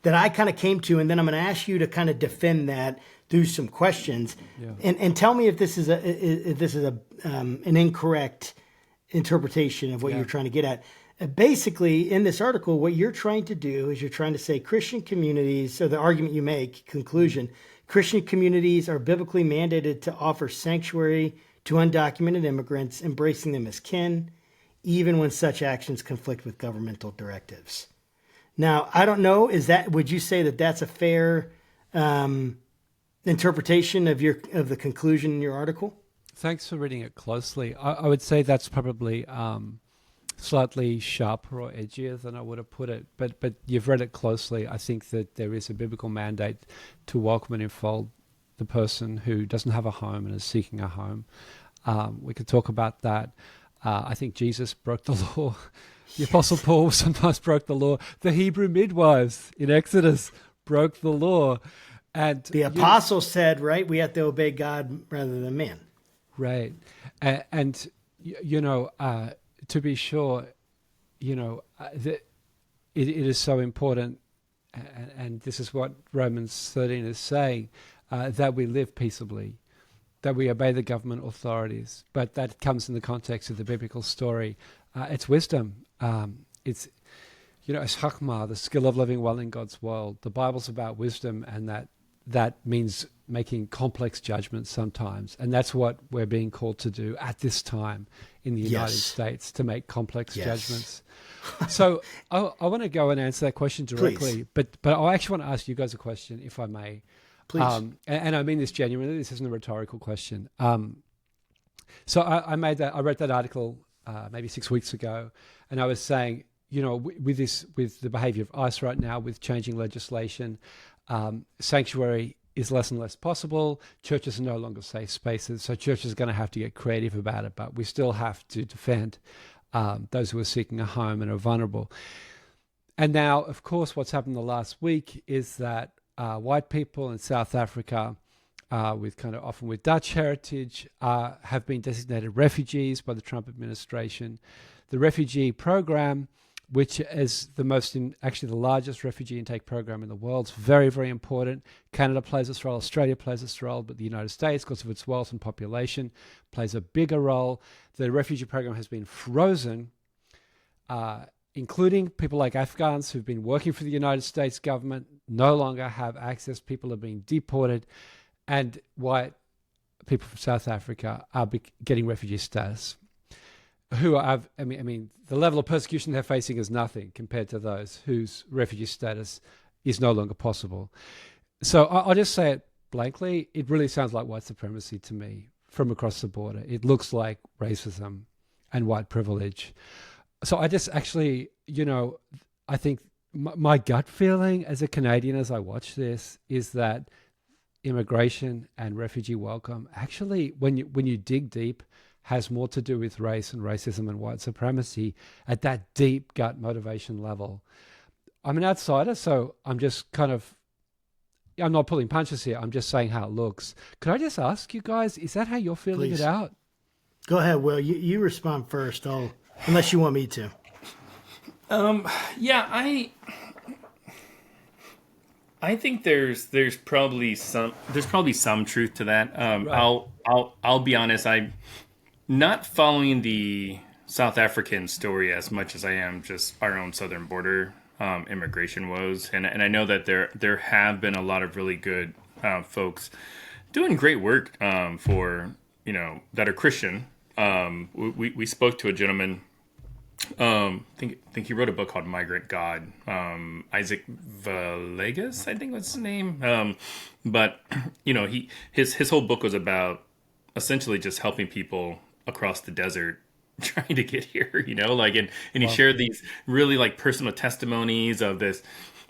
that I kind of came to, and then I'm going to ask you to kind of defend that through some questions, and tell me if this is an incorrect interpretation of what you're trying to get at. Basically, in this article, what you're trying to do is you're trying to say Christian communities. So the argument you make, conclusion, Christian communities are biblically mandated to offer sanctuary to undocumented immigrants, embracing them as kin, even when such actions conflict with governmental directives. Now, I don't know, would you say that that's a fair interpretation of the conclusion in your article? Thanks for reading it closely. I would say that's probably slightly sharper or edgier than I would have put it, but you've read it closely. I think that there is a biblical mandate to welcome and enfold the person who doesn't have a home and is seeking a home. We could talk about that. I think Jesus broke the law. The Apostle Paul sometimes broke the law. The Hebrew midwives in Exodus broke the law. And the apostle said, right, we have to obey God rather than man. Right. And to be sure, it is so important, and this is what Romans 13 is saying, that we live peaceably, that we obey the government authorities. But that comes in the context of the biblical story. It's wisdom. It's chachma, the skill of living well in God's world. The Bible's about wisdom, and that means making complex judgments sometimes. And that's what we're being called to do at this time in the United States, to make complex judgments. So I want to go and answer that question directly, but I actually want to ask you guys a question, if I may. Please. And I mean this genuinely. This isn't a rhetorical question. So I wrote that article maybe 6 weeks ago, and I was saying, with the behavior of ICE right now, with changing legislation, sanctuary is less and less possible. Churches are no longer safe spaces, so churches are going to have to get creative about it, but we still have to defend those who are seeking a home and are vulnerable. And now, of course, what's happened the last week is that white people in South Africa, often with Dutch heritage, have been designated refugees by the Trump administration. The refugee program, which is actually the largest refugee intake program in the world, is very, very important. Canada plays its role, Australia plays its role, but the United States, because of its wealth and population, plays a bigger role. The refugee program has been frozen, including people like Afghans who've been working for the United States government, no longer have access. People are being deported, and white people from South Africa are getting refugee status. The level of persecution they're facing is nothing compared to those whose refugee status is no longer possible. So I'll just say it blankly. It really sounds like white supremacy to me from across the border. It looks like racism and white privilege. So I just actually, I think my gut feeling as a Canadian as I watch this is that immigration and refugee welcome actually, when you dig deep, has more to do with race and racism and white supremacy at that deep gut motivation level. I'm an outsider, so I'm just I'm not pulling punches here. I'm just saying how it looks. Could I just ask you guys, is that how you're feeling Please. it out? Go ahead, Will. You respond first, unless you want me to. I think there's probably some truth to that. Right. I'll be honest. I'm not following the South African story as much as I am just our own southern border immigration woes, and I know that there have been a lot of really good folks doing great work for that are Christian. We spoke to a gentleman think he wrote a book called Migrant God. Isaac Villegas, I think was his name. But his whole book was about essentially just helping people across the desert trying to get here, and he shared these really like personal testimonies of this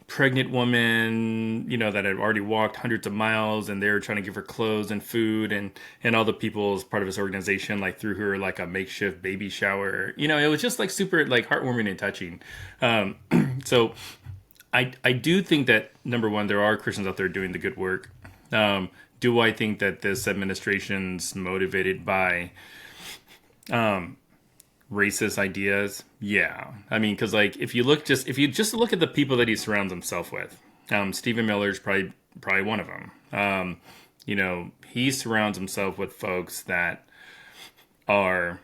pregnant woman, that had already walked hundreds of miles, and they were trying to give her clothes and food, and all the people as part of his organization like threw her like a makeshift baby shower. It was just like super like heartwarming and touching. So I do think that, number one, there are Christians out there doing the good work. Do I think that this administration's motivated by racist ideas? Yeah. I mean, because like if you just look at the people that he surrounds himself with, Stephen Miller's probably one of them. He surrounds himself with folks that are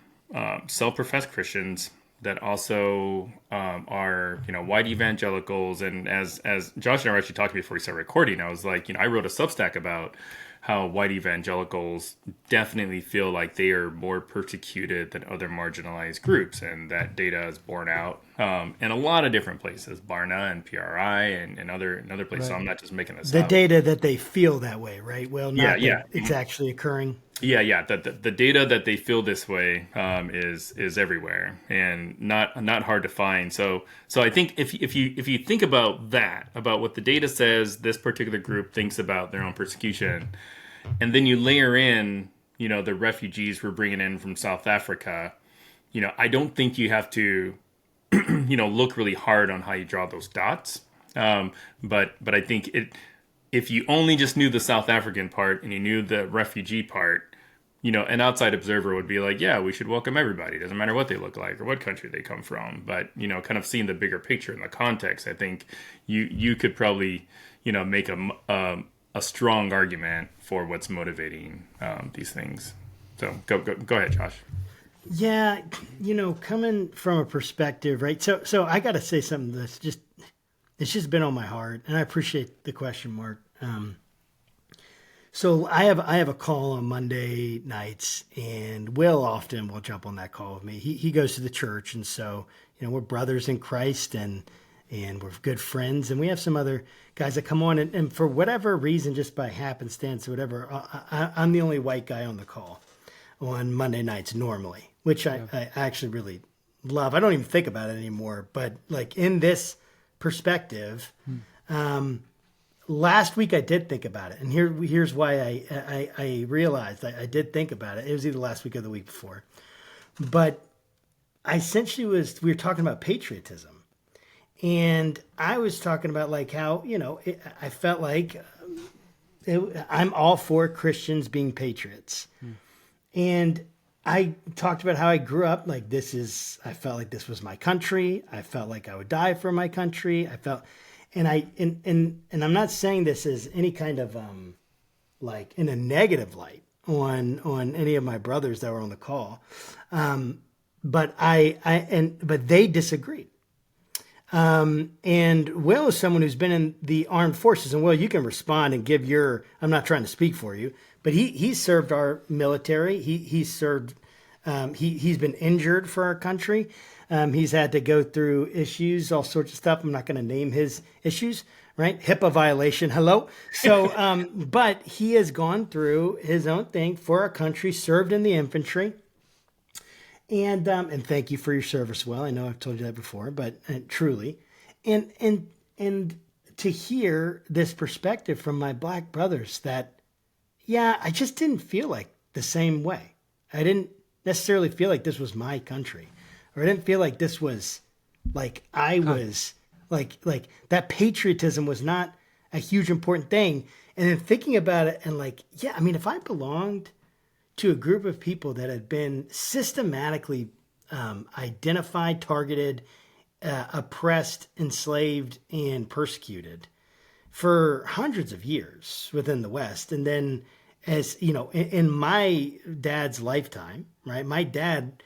self-professed Christians that also are white evangelicals. And as Josh and I were actually talking before we started recording, I was like, I wrote a Substack about how white evangelicals definitely feel like they are more persecuted than other marginalized groups. And that data is borne out in a lot of different places, Barna and PRI and other places. Right. So I'm not just making this up. The data that they feel that way, right? Well, not that it's actually occurring. Yeah. The data that they feel this way is everywhere and not hard to find. So I think if you think about that, about what the data says this particular group thinks about their own persecution, and then you layer in the refugees we're bringing in from South Africa, I don't think you have to look really hard on how you draw those dots. But I think if you only just knew the South African part and you knew the refugee part, an outside observer would be like, yeah, we should welcome everybody. It doesn't matter what they look like or what country they come from. But, kind of seeing the bigger picture and the context, I think you could probably, make a strong argument for what's motivating these things. So go ahead, Josh. Yeah, coming from a perspective, right? So I got to say something it's just been on my heart, and I appreciate the question, Mark. So I have a call on Monday nights, and Will often will jump on that call with me. He goes to the church, and so we're brothers in Christ, and we're good friends, and we have some other guys that come on, and for whatever reason, just by happenstance or whatever, I'm the only white guy on the call on Monday nights normally, which I actually really love. I don't even think about it anymore, but like in this perspective, last week I did think about it, and here's why I realized I did think about it. It was either last week or the week before, but I essentially we were talking about patriotism, and I was talking about like how I felt like I'm all for Christians being patriots, and I talked about how I grew up like I felt like this was my country. I felt like I would die for my country. I felt. And I'm not saying this as any kind of like in a negative light on any of my brothers that were on the call, but but they disagreed. And Will is someone who's been in the armed forces, and Will, you can respond and give your. I'm not trying to speak for you, but he served our military. He served. He's been injured for our country. He's had to go through issues, all sorts of stuff. I'm not going to name his issues, right? HIPAA violation. Hello. So, but he has gone through his own thing for our country, served in the infantry. And thank you for your service, Will. I know I've told you that before, but truly. And to hear this perspective from my black brothers that, yeah, I just didn't feel like the same way. I didn't necessarily feel like this was my country. Or I didn't feel like this was like I was like that patriotism was not a huge important thing. And then thinking about it and like, yeah, I mean, if I belonged to a group of people that had been systematically identified, targeted, oppressed, enslaved, and persecuted for hundreds of years within the West. And then as, in my dad's lifetime, right, my dad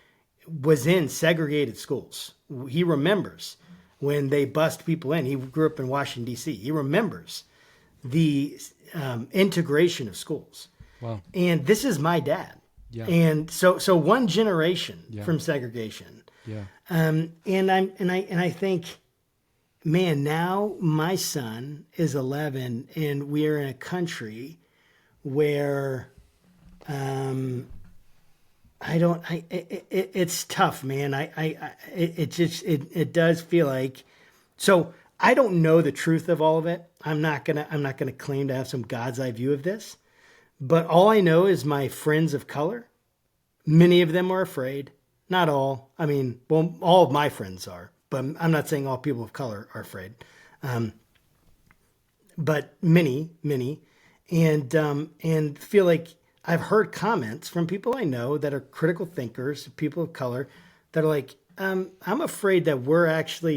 was in segregated schools. He remembers when they bust people in. He grew up in Washington, D.C. He remembers the integration of schools. Wow. And this is my dad. Yeah. And so one generation from segregation. Yeah. And I think, man, now my son is 11, and we are in a country where it's tough, man. It does feel like, so I don't know the truth of all of it. I'm not gonna claim to have some God's eye view of this, but all I know is my friends of color, many of them are afraid. Not all. I mean, well, all of my friends are, but I'm not saying all people of color are afraid. But many, and feel like I've heard comments from people I know that are critical thinkers, people of color, that are like, I'm afraid that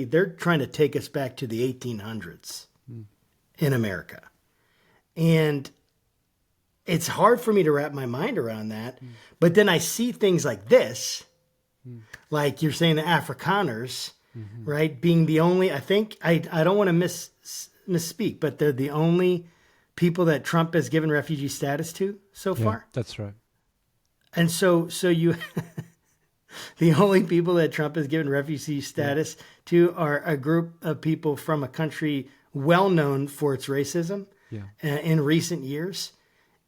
they're trying to take us back to the 1800s in America. And it's hard for me to wrap my mind around that. But then I see things like this, like you're saying the Afrikaners, right? Being the only, I think, I don't want to misspeak, but they're the only people that Trump has given refugee status to so far. That's right. And so you, the only people that Trump has given refugee status to are a group of people from a country well known for its racism in recent years.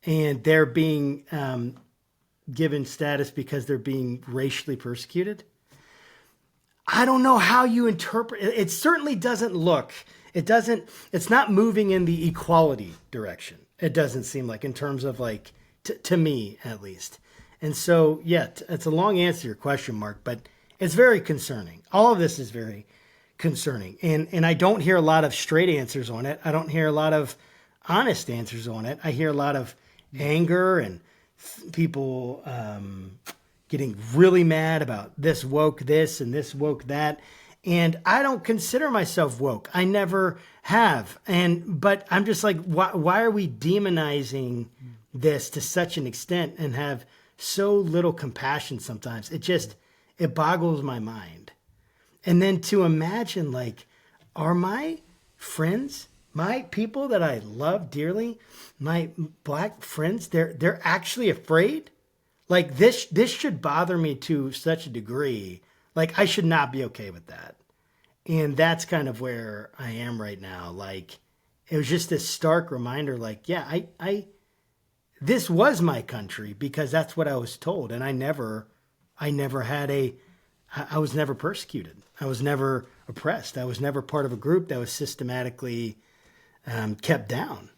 And they're being given status because they're being racially persecuted. I don't know how you interpret it. It certainly doesn't look, it's not moving in the equality direction. It doesn't seem like, in terms of like, to me at least. And so, it's a long answer to your question, Mark, but it's very concerning. All of this is very concerning. And I don't hear a lot of straight answers on it. I don't hear a lot of honest answers on it. I hear a lot of anger and people getting really mad about this woke this and this woke that. And I don't consider myself woke. I never have. But I'm just like, why are we demonizing this to such an extent and have so little compassion sometimes? It boggles my mind. And then to imagine, like, are my friends, my people that I love dearly, my black friends, they're actually afraid? Like, this should bother me to such a degree. Like, I should not be okay with that. And that's kind of where I am right now. Like, it was just this stark reminder, like, this was my country because that's what I was told. And I was never persecuted. I was never oppressed. I was never part of a group that was systematically kept down.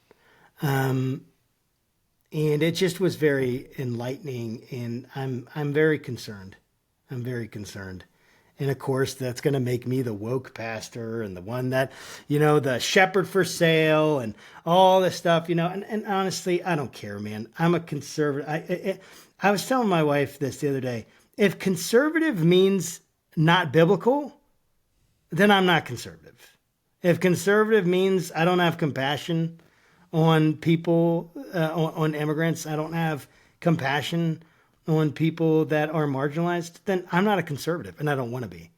And it just was very enlightening, and I'm very concerned. I'm very concerned. And of course, that's going to make me the woke pastor and the one that, the shepherd for sale and all this stuff, and honestly, I don't care, man. I'm a conservative. I was telling my wife this the other day. If conservative means not biblical, then I'm not conservative. If conservative means I don't have compassion on people, on immigrants, I don't have compassion on people that are marginalized, then I'm not a conservative, and I don't want to be.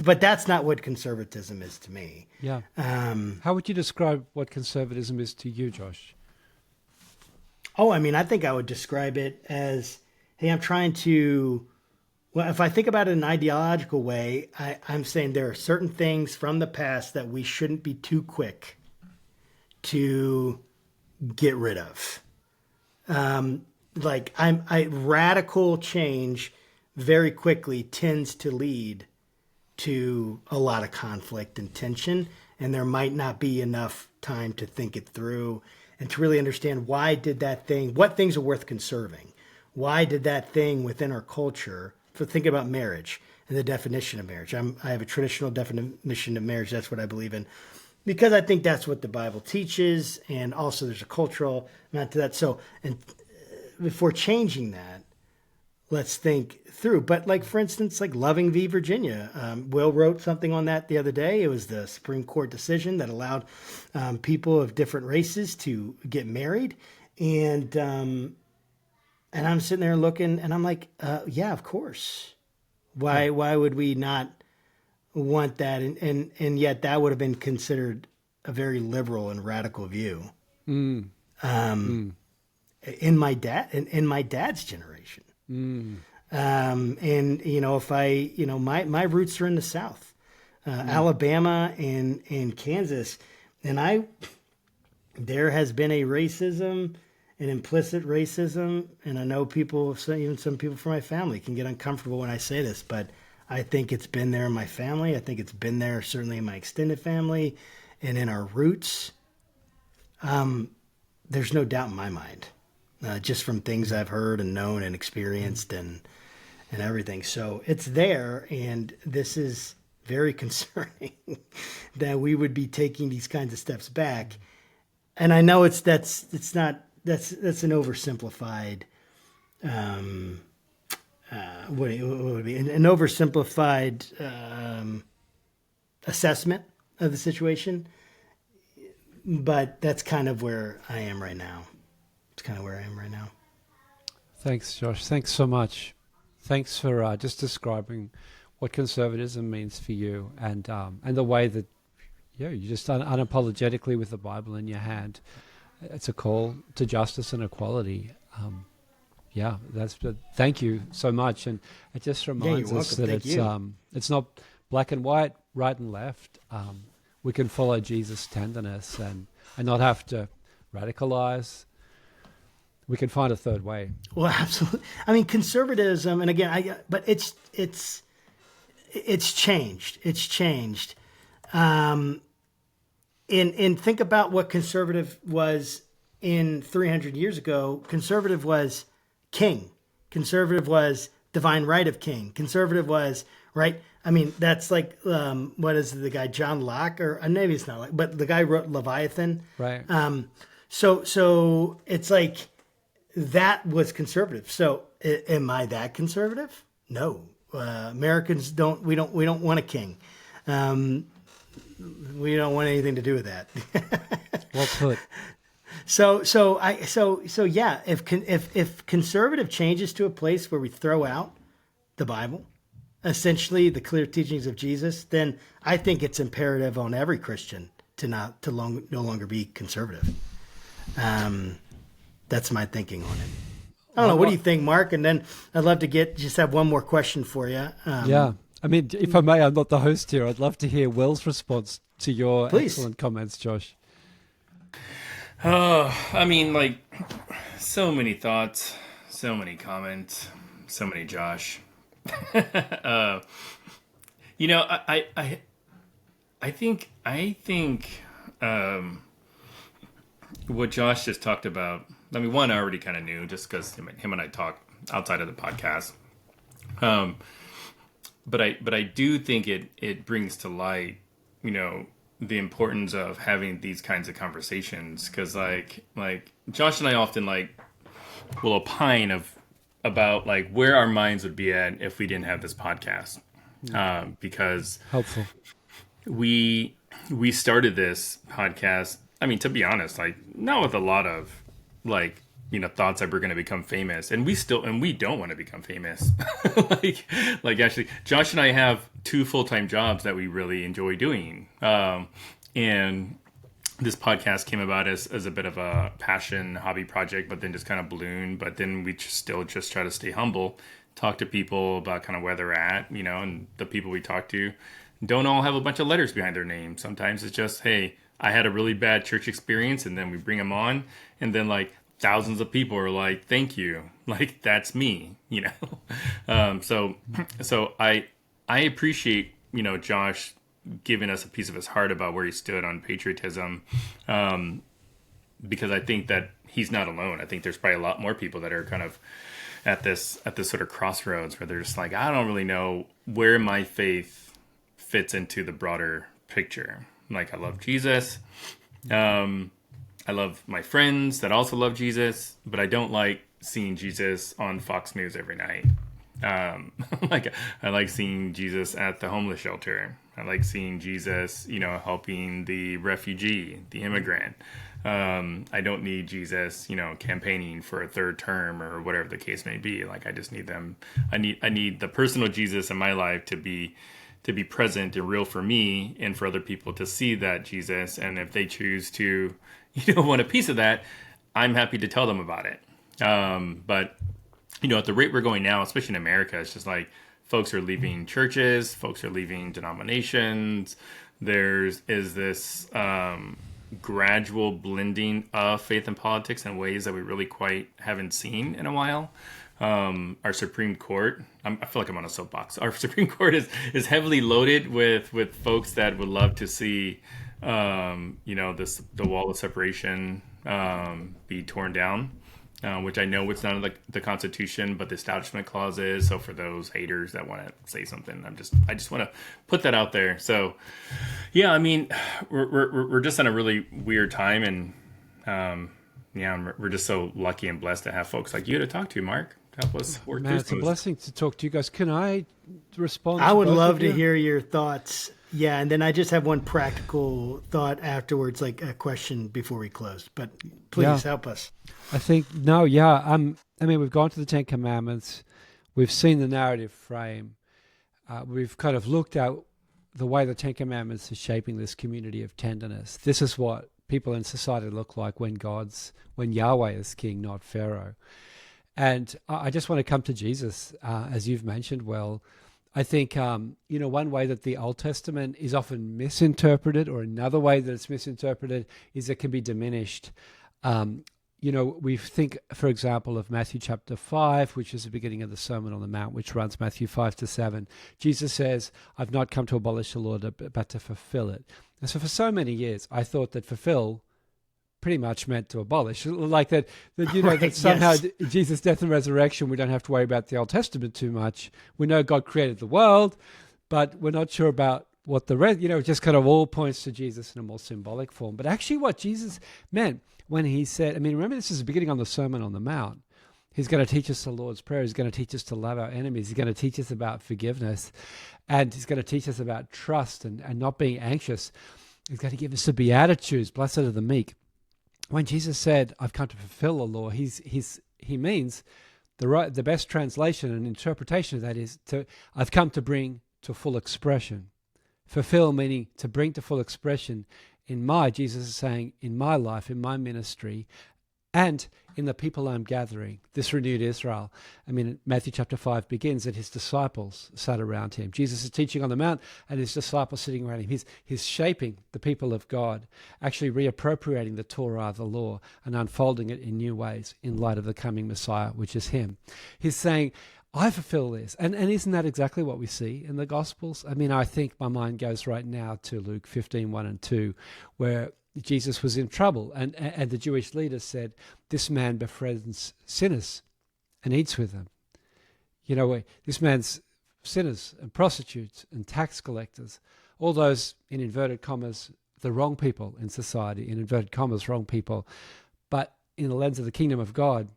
But that's not what conservatism is to me. Yeah. How would you describe what conservatism is to you, Josh? Oh, I mean, I think I would describe it as, hey, I'm trying to, well, if I think about it in an ideological way, I'm saying there are certain things from the past that we shouldn't be too quick to get rid of. Radical change very quickly tends to lead to a lot of conflict and tension, and there might not be enough time to think it through and to really understand what things are worth conserving. Why did that thing within our culture, for thinking about marriage and the definition of marriage. I have a traditional definition of marriage. That's what I believe in, because I think that's what the Bible teaches, and also there's a cultural amount to that. So, and before changing that, let's think through. But like, for instance, like Loving v. Virginia, Will wrote something on that the other day. It was the Supreme Court decision that allowed people of different races to get married. And I'm sitting there looking, and I'm like, yeah, of course. Why would we not want that? And yet that would have been considered a very liberal and radical view. In my dad's generation. And if my roots are in the South, Alabama and Kansas, and there has been a racism, an implicit racism, and I know even some people from my family can get uncomfortable when I say this, but I think it's been there in my family. I think it's been there certainly in my extended family and in our roots. There's no doubt in my mind, just from things I've heard and known and experienced and everything. So it's there, and this is very concerning that we would be taking these kinds of steps back. And I know that's an oversimplified what would be an oversimplified assessment of the situation, but that's kind of where I am right now. It's kind of where I am right now. Thanks, Josh. Thanks so much. Thanks for just describing what conservatism means for you, and the way that you just unapologetically with the Bible in your hand. It's a call to justice and equality. Thank you so much, and it just reminds us that it's not black and white, right and left. We can follow Jesus' tenderness and not have to radicalize. We can find a third way. Well, absolutely. I mean, conservatism, and again, but it's changed. It's changed. And think about what conservative was in 300 years ago. Conservative was king. Conservative was divine right of king. Conservative was, right? I mean, that's like, what is the guy, John Locke? Or maybe it's not, but the guy wrote Leviathan. Right. So it's like, that was conservative. So am I that conservative? No. Americans we don't want a king. We don't want anything to do with that. Well put. So yeah, if conservative changes to a place where we throw out the Bible, essentially the clear teachings of Jesus, then I think it's imperative on every Christian to no longer be conservative. That's my thinking on it. I don't know. What do you think, Mark? And then I'd love to just have one more question for you. Yeah. I mean, if I may, I'm not the host here. I'd love to hear Will's response to your excellent comments, Josh. I mean, like, so many thoughts, so many comments, so many Josh. I think what Josh just talked about, I mean, one I already kind of knew just because him and I talk outside of the podcast. But I do think it brings to light, the importance of having these kinds of conversations, because like Josh and I often will opine about where our minds would be at if we didn't have this podcast, because helpful. We started this podcast. I mean, to be honest, not with a lot of thoughts that we're going to become famous, and we don't want to become famous. Actually, Josh and I have 2 full-time jobs that we really enjoy doing. And this podcast came about as a bit of a passion hobby project, but then just kind of ballooned. But then we still just try to stay humble, talk to people about kind of where they're at, and the people we talk to don't all have a bunch of letters behind their name. Sometimes it's just, hey, I had a really bad church experience, and then we bring them on, and then thousands of people are like, thank you. That's me, So I appreciate, Josh giving us a piece of his heart about where he stood on patriotism. Because I think that he's not alone. I think there's probably a lot more people that are kind of at this sort of crossroads where they're just I don't really know where my faith fits into the broader picture. I love Jesus. I love my friends that also love Jesus, but I don't like seeing Jesus on Fox News every night. I like seeing Jesus at the homeless shelter. I like seeing Jesus, helping the refugee, the immigrant. I don't need Jesus, campaigning for a 3rd term or whatever the case may be. I just need them. I need the personal Jesus in my life to be present and real for me and for other people to see that Jesus. And if they choose to, want a piece of that, I'm happy to tell them about it. But at the rate we're going now, especially in America, it's just like folks are leaving churches, folks are leaving denominations. Is this gradual blending of faith and politics in ways that we really quite haven't seen in a while. Our Supreme Court, I feel like I'm on a soapbox. Our Supreme Court is heavily loaded with folks that would love to see, the wall of separation be torn down, which I know it's not in the Constitution, but the Establishment Clause is. So for those haters that want to say something, I just want to put that out there. So, yeah, I mean, we're just in a really weird time, and we're just so lucky and blessed to have folks like you to talk to, Mark. Help us work through it's a blessing to talk to you guys. Can I respond? I would love to hear your thoughts. Yeah, and then I just have one practical thought afterwards, like a question before we close. But please help us. I think I mean, we've gone to the Ten Commandments. We've seen the narrative frame. We've kind of looked at the way the Ten Commandments is shaping this community of tenderness. This is what people in society look like when Yahweh is king, not Pharaoh. And I just want to come to Jesus, as you've mentioned. Well, I think, one way that the Old Testament is often misinterpreted, or another way that it's misinterpreted, is it can be diminished. We think, for example, of Matthew chapter 5, which is the beginning of the Sermon on the Mount, which runs Matthew 5-7. Jesus says, "I've not come to abolish the law, but to fulfill it." And so for so many years, I thought that fulfill pretty much meant to abolish, like that Right, that somehow yes. Jesus' death and resurrection, we don't have to worry about the Old Testament too much. We know God created the world, but we're not sure about what the rest, it just kind of all points to Jesus in a more symbolic form. But actually what Jesus meant when he said, remember, this is the beginning on the Sermon on the Mount. He's going to teach us the Lord's Prayer. He's going to teach us to love our enemies. He's going to teach us about forgiveness. And he's going to teach us about trust and not being anxious. He's going to give us the Beatitudes, blessed are the meek. When Jesus said, "I've come to fulfill the law," he means the best translation and interpretation of that is I've come to bring to full expression. Fulfill meaning to bring to full expression Jesus is saying, in my life, in my ministry, and in the people I'm gathering, this renewed Israel. Matthew chapter 5 begins that his disciples sat around him. Jesus is teaching on the Mount and his disciples sitting around him. He's shaping the people of God, actually reappropriating the Torah, the law, and unfolding it in new ways in light of the coming Messiah, which is him. He's saying, I fulfill this. And isn't that exactly what we see in the Gospels? I think my mind goes right now to Luke 15:1-2, where Jesus was in trouble, and the Jewish leaders said, "This man befriends sinners and eats with them." This man's sinners and prostitutes and tax collectors, all those, in inverted commas, the wrong people in society, in inverted commas, wrong people, but in the lens of the kingdom of God,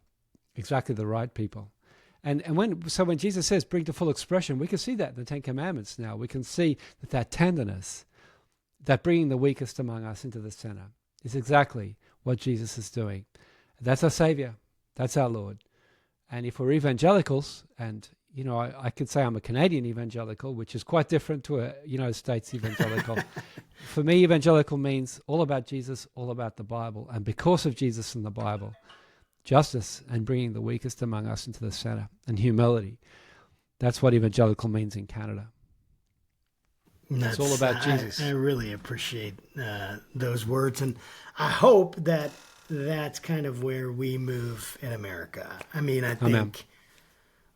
exactly the right people. And when Jesus says bring to full expression, we can see that in the Ten Commandments now. We can see that tenderness, that bringing the weakest among us into the center, is exactly what Jesus is doing. That's our Savior. That's our Lord. And if we're evangelicals, and I could say I'm a Canadian evangelical, which is quite different to a United States evangelical. For me, evangelical means all about Jesus, all about the Bible. And because of Jesus and the Bible, justice and bringing the weakest among us into the center, and humility. That's what evangelical means in Canada. It's all about Jesus. I really appreciate those words, and I hope that that's kind of where we move in America. I think Amen.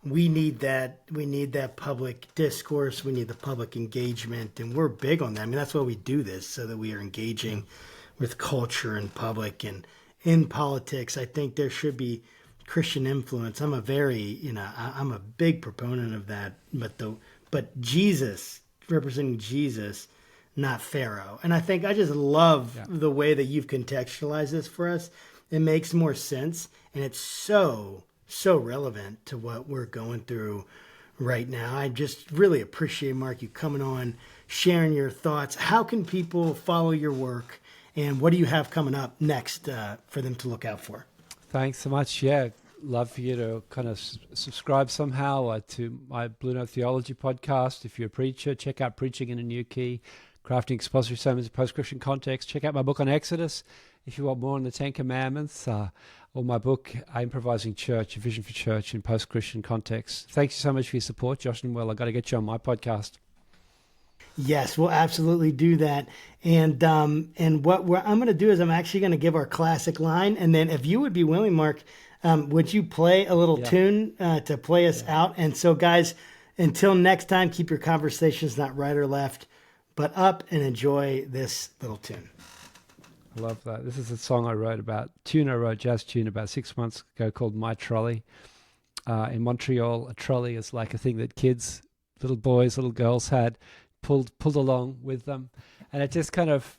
We need that. We need that public discourse. We need the public engagement, and we're big on that. That's why we do this, so that we are engaging with culture and public and in politics. I think there should be Christian influence. I'm a big proponent of that. But Jesus, representing Jesus, not Pharaoh. And I just love the way that you've contextualized this for us. It makes more sense, and it's so relevant to what we're going through right now. I just really appreciate, Mark, you coming on, sharing your thoughts. How can people follow your work, and what do you have coming up next for them to look out for? Thanks so much. Yeah, love for you to kind of subscribe somehow to my Blue Note Theology podcast. If you're a preacher, check out Preaching in a New Key, Crafting Expository Sermons in Post-Christian Context. Check out my book on Exodus if you want more on the Ten Commandments. or my book, Improvising Church, A Vision for Church in Post-Christian Context. Thank you so much for your support, Josh and Will. I've got to get you on my podcast. Yes, we'll absolutely do that. And I'm going to do is I'm actually going to give our classic line, and then if you would be willing, Mark, would you play a little tune to play us out? And so, guys, until next time, keep your conversations not right or left, but up, and enjoy this little tune. I love that. This is a song I wrote, jazz tune about 6 months ago called My Trolley. In Montreal, a trolley is like a thing that kids, little boys, little girls had pulled along with them. And it just kind of,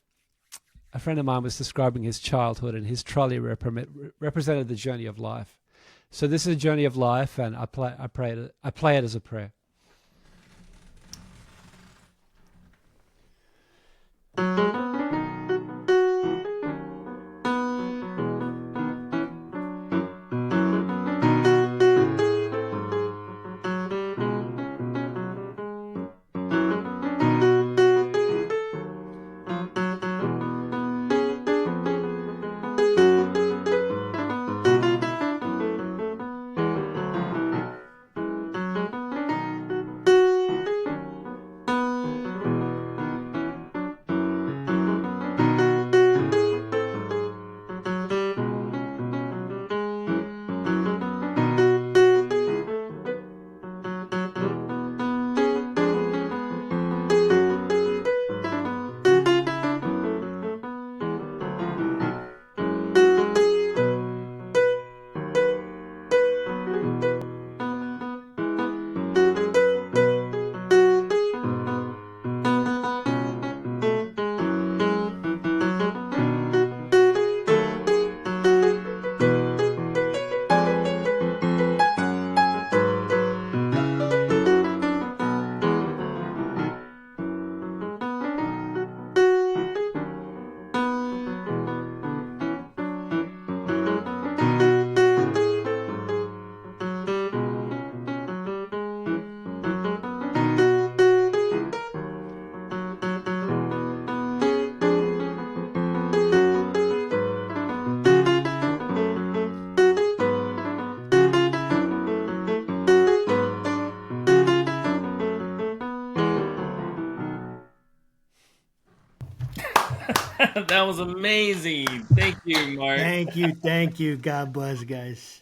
a friend of mine was describing his childhood, and his trolley represented the journey of life. So this is a journey of life, and I play it as a prayer. That was amazing. Thank you, Mark. Thank you. God bless, guys.